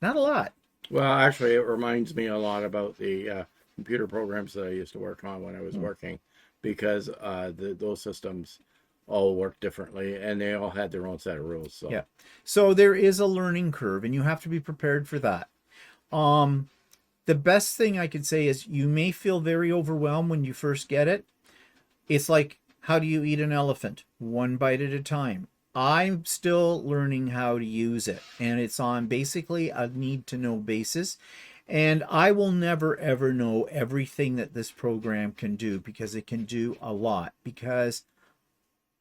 not a lot. Well, actually, it reminds me a lot about the computer programs that I used to work on when I was working, because those systems all work differently, and they all had their own set of rules. So. Yeah, so there is a learning curve, and you have to be prepared for that. The best thing I could say is you may feel very overwhelmed when you first get it. It's like, how do you eat an elephant? One bite at a time. I'm still learning how to use it, and it's on basically a need-to-know basis. And I will never, ever know everything that this program can do, because it can do a lot, because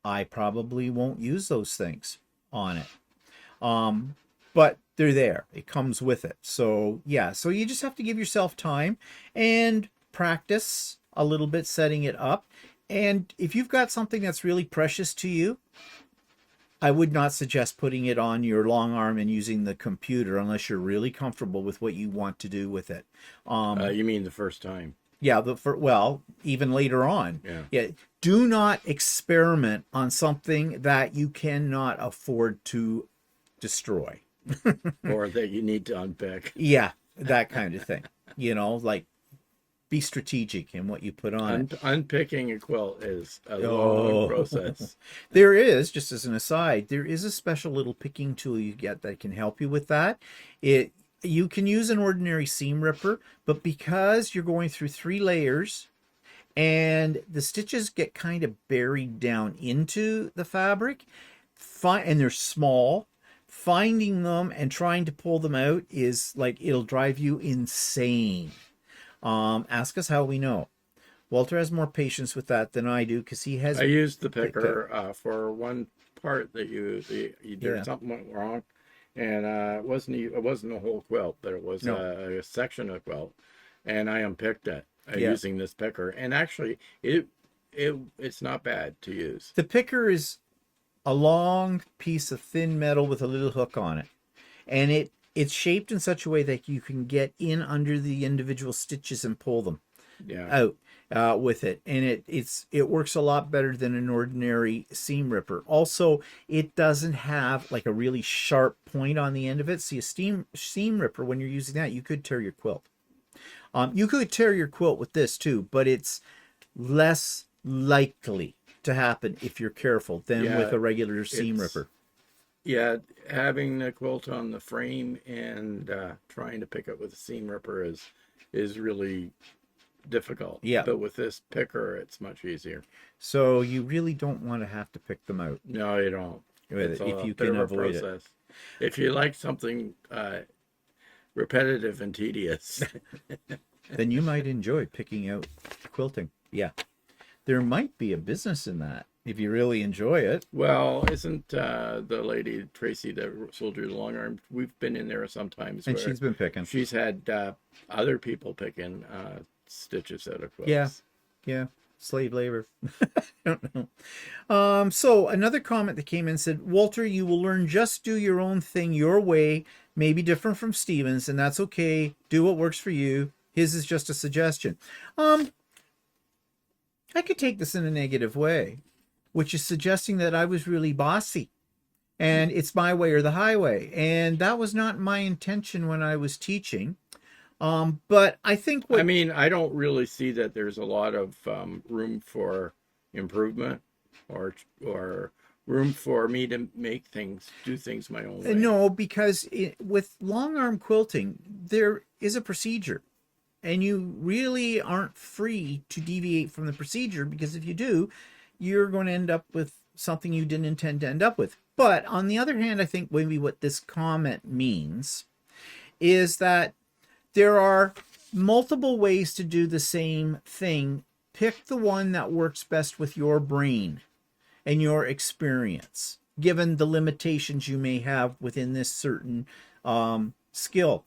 I probably won't use those things on it. But they're there. It comes with it. So yeah, so you just have to give yourself time and practice a little bit setting it up. And if you've got something that's really precious to you, I would not suggest putting it on your long arm and using the computer unless you're really comfortable with what you want to do with it. You mean the first time? Yeah, well, even later on. Yeah. Do not experiment on something that you cannot afford to destroy. Or that you need to unpick. Yeah, that kind of thing. You know, like, be strategic in what you put on it. Unpicking a quilt is a long process. There is, just as an aside, there is a special little picking tool you get that can help you with that. You can use an ordinary seam ripper, but because you're going through 3 layers and the stitches get kind of buried down into the fabric, and they're small, finding them and trying to pull them out is like, it'll drive you insane. Ask us how we know. Walter has more patience with that than I do, because he has. I used the picker for one part that you did something went wrong, and it wasn't a whole quilt, but it was a section of quilt, and I unpicked it using this picker, and actually it's not bad to use. The picker is a long piece of thin metal with a little hook on it, and it's shaped in such a way that you can get in under the individual stitches and pull them out with it. And it works a lot better than an ordinary seam ripper. Also, it doesn't have like a really sharp point on the end of it. See, a seam ripper, when you're using that, you could tear your quilt. You could tear your quilt with this too, but it's less likely to happen if you're careful than with a regular seam ripper. Yeah, having the quilt on the frame and trying to pick it with a seam ripper is really difficult. Yeah. But with this picker, it's much easier. So you really don't want to have to pick them out. No, you don't. with It's it if a you bit can of a avoid it. process. If you like something repetitive and tedious. Then you might enjoy picking out quilting. Yeah, there might be a business in that if you really enjoy it. Well, isn't the lady Tracy that sold you the long arm? We've been in there sometimes And where she's been picking. she's had other people picking stitches out of quilts. Yeah, yeah, slave labor. I don't know. So another comment that came in said, Walter, you will learn, just do your own thing your way, maybe different from Steven's, and that's okay. Do what works for you. His is just a suggestion. I could take this in a negative way, which is suggesting that I was really bossy and it's my way or the highway. And that was not my intention when I was teaching. But I think I mean, I don't really see that there's a lot of room for improvement or room for me to do things my own way. No, because with long arm quilting, there is a procedure. And you really aren't free to deviate from the procedure, because if you do, you're going to end up with something you didn't intend to end up with. But on the other hand, I think maybe what this comment means is that there are multiple ways to do the same thing. Pick the one that works best with your brain and your experience, given the limitations you may have within this certain skill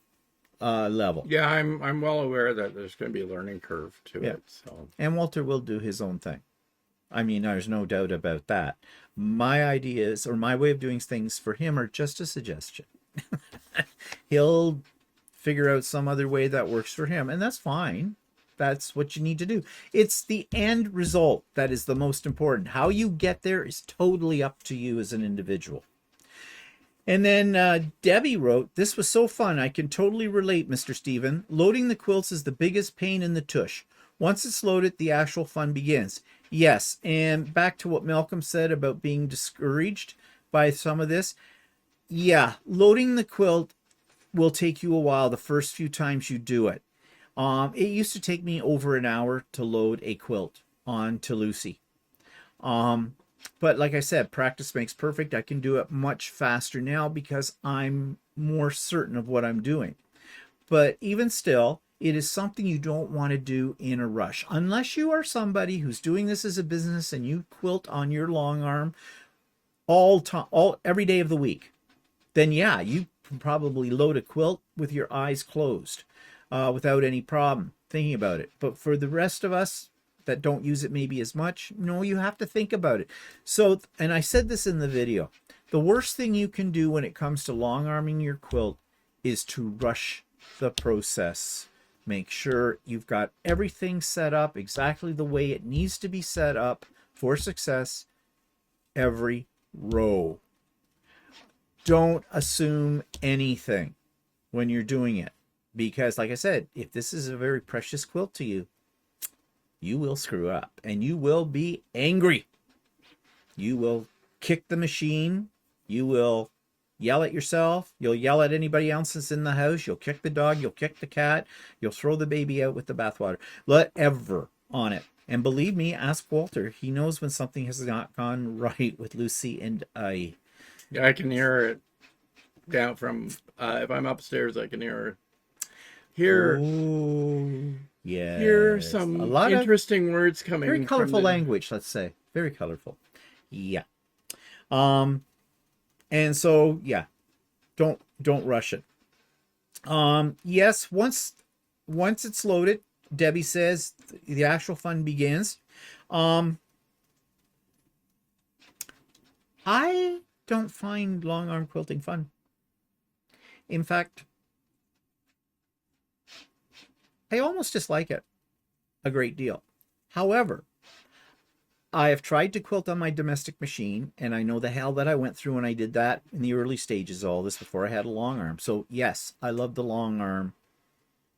level. Yeah, I'm well aware that there's going to be a learning curve to it. So, and Walter will do his own thing. I mean, there's no doubt about that. My ideas or my way of doing things for him are just a suggestion. He'll figure out some other way that works for him, and that's fine. That's what you need to do. It's the end result that is the most important. How you get there is totally up to you as an individual. And then Debbie wrote, this was so fun. I can totally relate, Mr. Stephen. Loading the quilts is the biggest pain in the tush. Once it's loaded, the actual fun begins. Yes, and back to what Malcolm said about being discouraged by some of this. Yeah, loading the quilt will take you a while the first few times you do it. It used to take me over an hour to load a quilt onto Lucey. But like I said, practice makes perfect. I can do it much faster now because I'm more certain of what I'm doing. But even still, it is something you don't want to do in a rush. Unless you are somebody who's doing this as a business and you quilt on your long arm every day of the week, then yeah, you can probably load a quilt with your eyes closed without any problem thinking about it. But for the rest of us that don't use it maybe as much, no, you have to think about it. So, and I said this in the video, the worst thing you can do when it comes to long arming your quilt is to rush the process. Make sure you've got everything set up exactly the way it needs to be set up for success every row. Don't assume anything when you're doing it, because like I said, if this is a very precious quilt to you, you will screw up and you will be angry. You will kick the machine. You will yell at yourself. You'll yell at anybody else that's in the house. You'll kick the dog. You'll kick the cat. You'll throw the baby out with the bathwater. Whatever on it. And believe me, ask Walter. He knows when something has not gone right with Lucey and I. Yeah, I can hear it down from, if I'm upstairs, I can hear Yeah. Hear some a lot interesting words coming. Very colorful from language, let's say. Very colorful. Yeah. And so yeah, don't rush it. Yes, once it's loaded, Debbie says the actual fun begins. I don't find long arm quilting fun. In fact, I almost dislike it a great deal. However, I have tried to quilt on my domestic machine, and I know the hell that I went through when I did that in the early stages of all this before I had a long arm. So yes, I love the long arm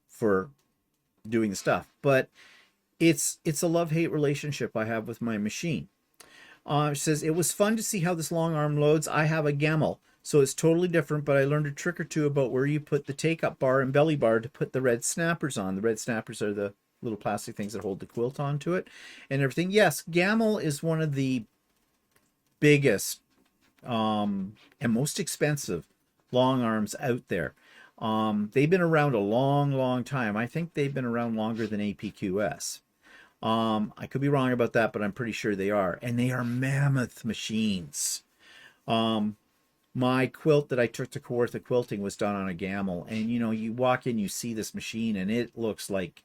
for doing the stuff, but it's a love-hate relationship I have with my machine. It says, it was fun to see how this long arm loads. I have a Gamel, so it's totally different, but I learned a trick or two about where you put the take-up bar and belly bar to put the red snappers on. The red snappers are the little plastic things that hold the quilt onto it and everything. Yes, Gamel is one of the biggest and most expensive long arms out there. They've been around a long, long time. I think they've been around longer than APQS. I could be wrong about that, but I'm pretty sure they are. And they are mammoth machines. My quilt that I took to Kawartha Quilting was done on a Gamel. And, you know, you walk in, you see this machine, and it looks like,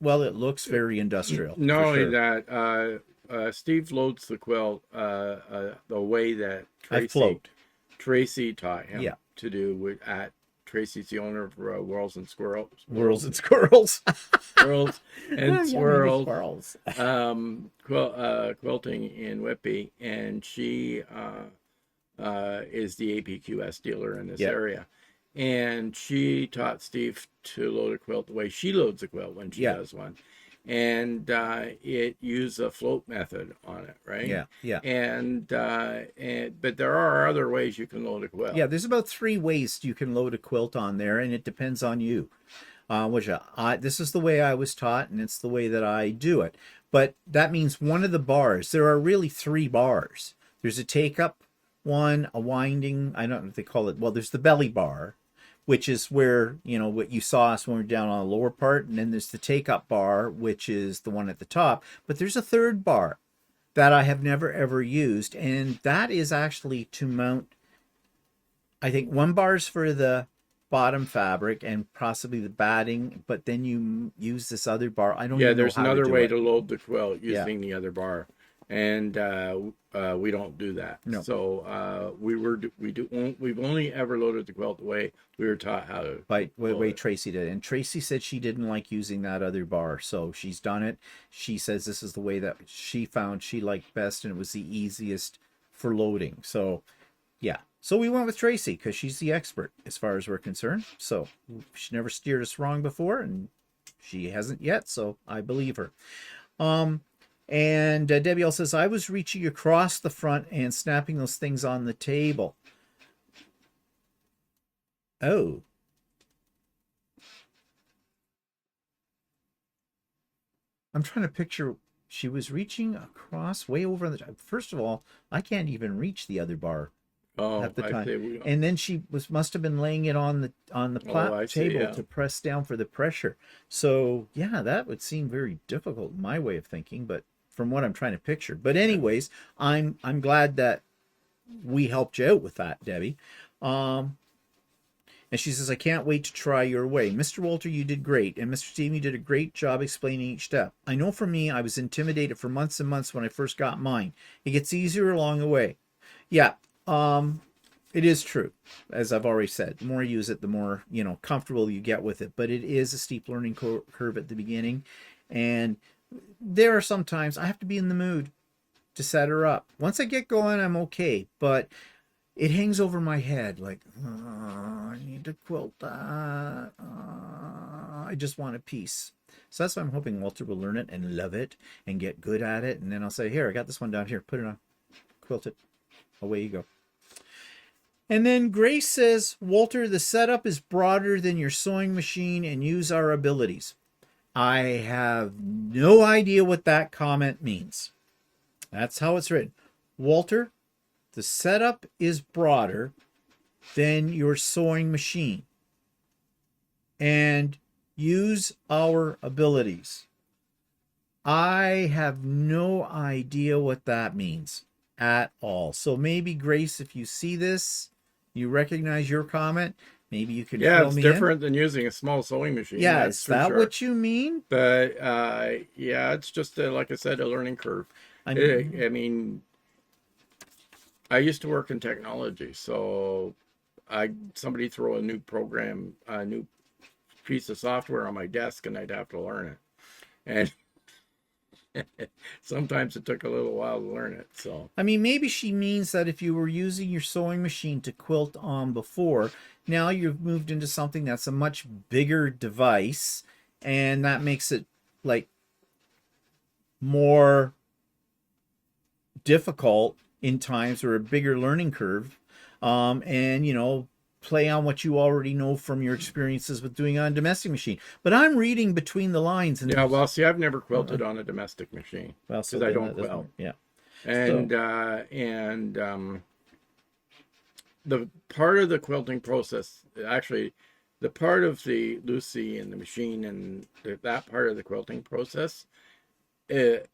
well, it looks very industrial. Not for only sure. that, Steve loads the quilt the way that I float. Tracy taught him Yeah. to do at Tracy's the owner of Whirls and Squirrels. Whirls and squirrels. Whirls and Swirls. Squirrels. Quilting in Whitby, and she is the APQS dealer in this area. And she taught Steve to load a quilt the way she loads a quilt when she does one. And it used a float method on it, right? Yeah. But there are other ways you can load a quilt. Yeah, there's about 3 ways you can load a quilt on there, and it depends on you. This is the way I was taught, and it's the way that I do it. But that means one of the bars, there are really 3 bars. There's a take-up one, a winding, I don't know what they call it. Well, there's the belly bar, which is where, you know, what you saw us when we were down on the lower part. And then there's the take-up bar, which is the one at the top. But there's a 3rd bar that I have never, ever used. And that is actually to mount, I think 1 bar is for the bottom fabric and possibly the batting, but then you use this other bar. I don't even know there's how another to do way it. to load the quilt using the other bar, and we don't do that. No. So we've only ever loaded the quilt the way we were taught how to. By the way Tracy did. And Tracy said she didn't like using that other bar, so she's done it. She says this is the way that she found she liked best, and it was the easiest for loading. So yeah. So we went with Tracy because she's the expert as far as we're concerned. So she never steered us wrong before, and she hasn't yet, so I believe her. And Debbie L says, I was reaching across the front and snapping those things on the table. Oh. I'm trying to picture, she was reaching across way over on the, first of all, I can't even reach the other bar. At the time. And then she must have been laying it on the table to press down for the pressure. So yeah, that would seem very difficult in my way of thinking, but from what I'm trying to picture. But anyways, I'm glad that we helped you out with that, Debbie. And she says, I can't wait to try your way. Mr. Walter, you did great. And Mr. Steve, you did a great job explaining each step. I know for me, I was intimidated for months and months when I first got mine. It gets easier along the way. Yeah. It is true, as I've already said. The more you use it, the more, you know, comfortable you get with it. But it is a steep learning curve at the beginning. And there are some times I have to be in the mood to set her up. Once I get going, I'm okay. But it hangs over my head like, I need to quilt that. I just want a piece. So that's why I'm hoping Walter will learn it and love it and get good at it. And then I'll say, here, I got this one down here. Put it on. Quilt it. Away you go. And then Grace says, Walter, the setup is broader than your sewing machine and use our abilities. I have no idea what that comment means. That's how it's written. Walter, the setup is broader than your sewing machine and use our abilities. I have no idea what that means at all. So maybe, Grace, if you see this, you recognize your comment, maybe you can fill it's me different than using a small sewing machine. Yeah, is that what you mean? But it's just like I said, a learning curve. I mean, I used to work in technology, so somebody throw a new program, a new piece of software on my desk, and I'd have to learn it. And sometimes it took a little while to learn it. So I mean, maybe she means that if you were using your sewing machine to quilt on before, now you've moved into something that's a much bigger device, and that makes it like more difficult in times, or a bigger learning curve, and you know, play on what you already know from your experiences with doing on a domestic machine. But I'm reading between the lines. And see, I've never quilted on a domestic machine because I don't quilt. Yeah. And the part of the quilting process, actually, the part of the Lucey and the machine and that part of the quilting process, it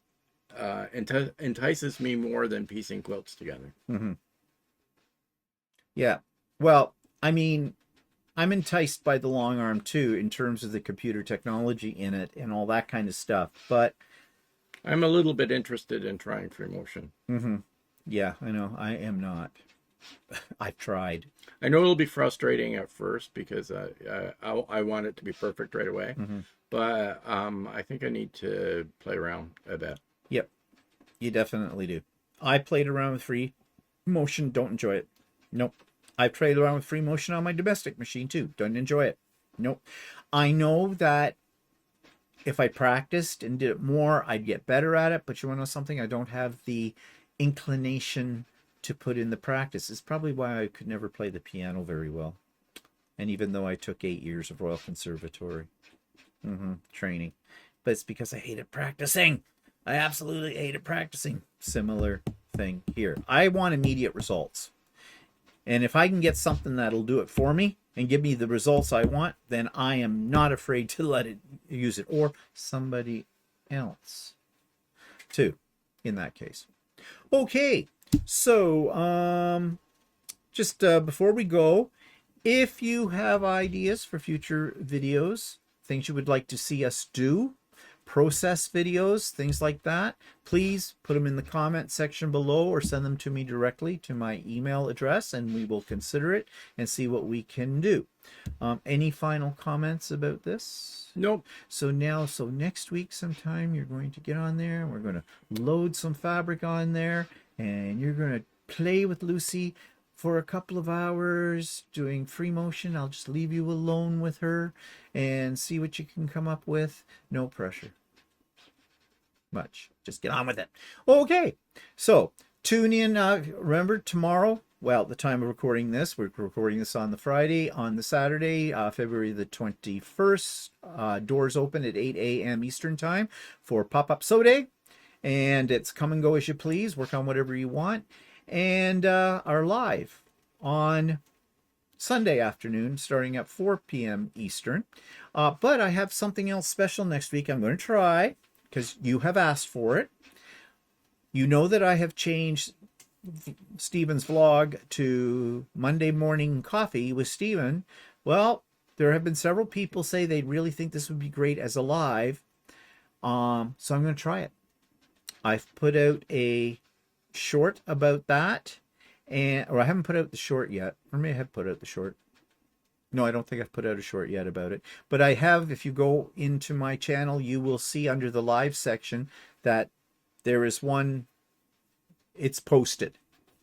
entices me more than piecing quilts together. Mm-hmm. Yeah. Well, I mean, I'm enticed by the long arm too, in terms of the computer technology in it and all that kind of stuff. But I'm a little bit interested in trying free motion. mm-hmm. Yeah, I know. I am not. I've tried. I know it'll be frustrating at first because I want it to be perfect right away. Mm-hmm. But I think I need to play around a bit. Yep, you definitely do. I played around with free motion. Don't enjoy it. Nope. I've played around with free motion on my domestic machine too. Don't enjoy it. Nope. I know that if I practiced and did it more, I'd get better at it. But you want to know something? I don't have the inclination to put in the practice. It's probably why I could never play the piano very well. And even though I took 8 years of Royal Conservatory training, but it's because I hated practicing. I absolutely hated practicing. Similar thing here. I want immediate results. And if I can get something that'll do it for me and give me the results I want, then I am not afraid to let it use it, or somebody else too, in that case. Okay, so just before we go, if you have ideas for future videos, things you would like to see us do, process videos, things like that, please put them in the comment section below or send them to me directly to my email address, and we will consider it and see what we can do. Any final comments about this? Nope. So next week sometime you're going to get on there and we're going to load some fabric on there and you're going to play with Lucey for a couple of hours doing free motion. I'll just leave you alone with her and see what you can come up with. No pressure. Much. Just get on with it. Okay. So tune in. Remember tomorrow, well, the time of recording this, we're recording this on the Friday. On the Saturday, February the 21st, doors open at 8 a.m. Eastern time for Pop-Up Sew Day. And it's come and go as you please. Work on whatever you want. And are live on Sunday afternoon starting at 4 p.m. Eastern. But I have something else special next week I'm going to try because you have asked for it. You know that I have changed Stephen's vlog to Monday morning coffee with Stephen. Well, there have been several people say they really think this would be great as a live. So I'm going to try it. I've put out a short about that, or I haven't put out the short yet, or may have put out the short. No, I don't think I've put out a short yet about it, but I have. If you go into my channel, you will see under the live section that there is one. It's posted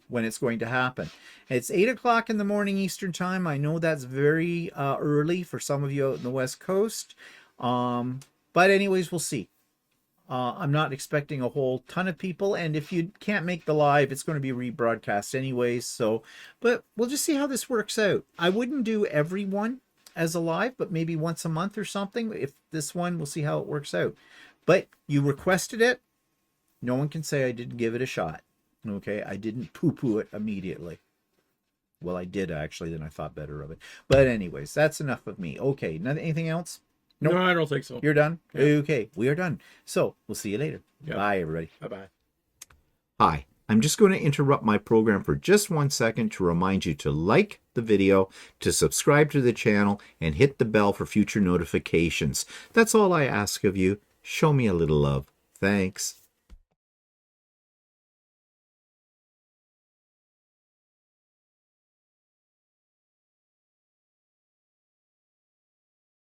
when it's going to happen. It's 8 o'clock in the morning Eastern time. I know that's very early for some of you out in the West Coast, but anyways, we'll see. I'm not expecting a whole ton of people, and if you can't make the live, it's going to be rebroadcast anyways. So, but we'll just see how this works out. I wouldn't do every one as a live, but maybe once a month or something. If this one, we'll see how it works out. But you requested it. No one can say I didn't give it a shot. Okay, I didn't poo-poo it immediately. Well, I did actually, then I thought better of it. But anyways, that's enough of me. Okay, anything else? Nope. No, I don't think so. You're done? Yeah. Okay, we are done. So, we'll see you later. Yep. Bye, everybody. Bye-bye. Hi, I'm just going to interrupt my program for just 1 second to remind you to like the video, to subscribe to the channel, and hit the bell for future notifications. That's all I ask of you. Show me a little love. Thanks.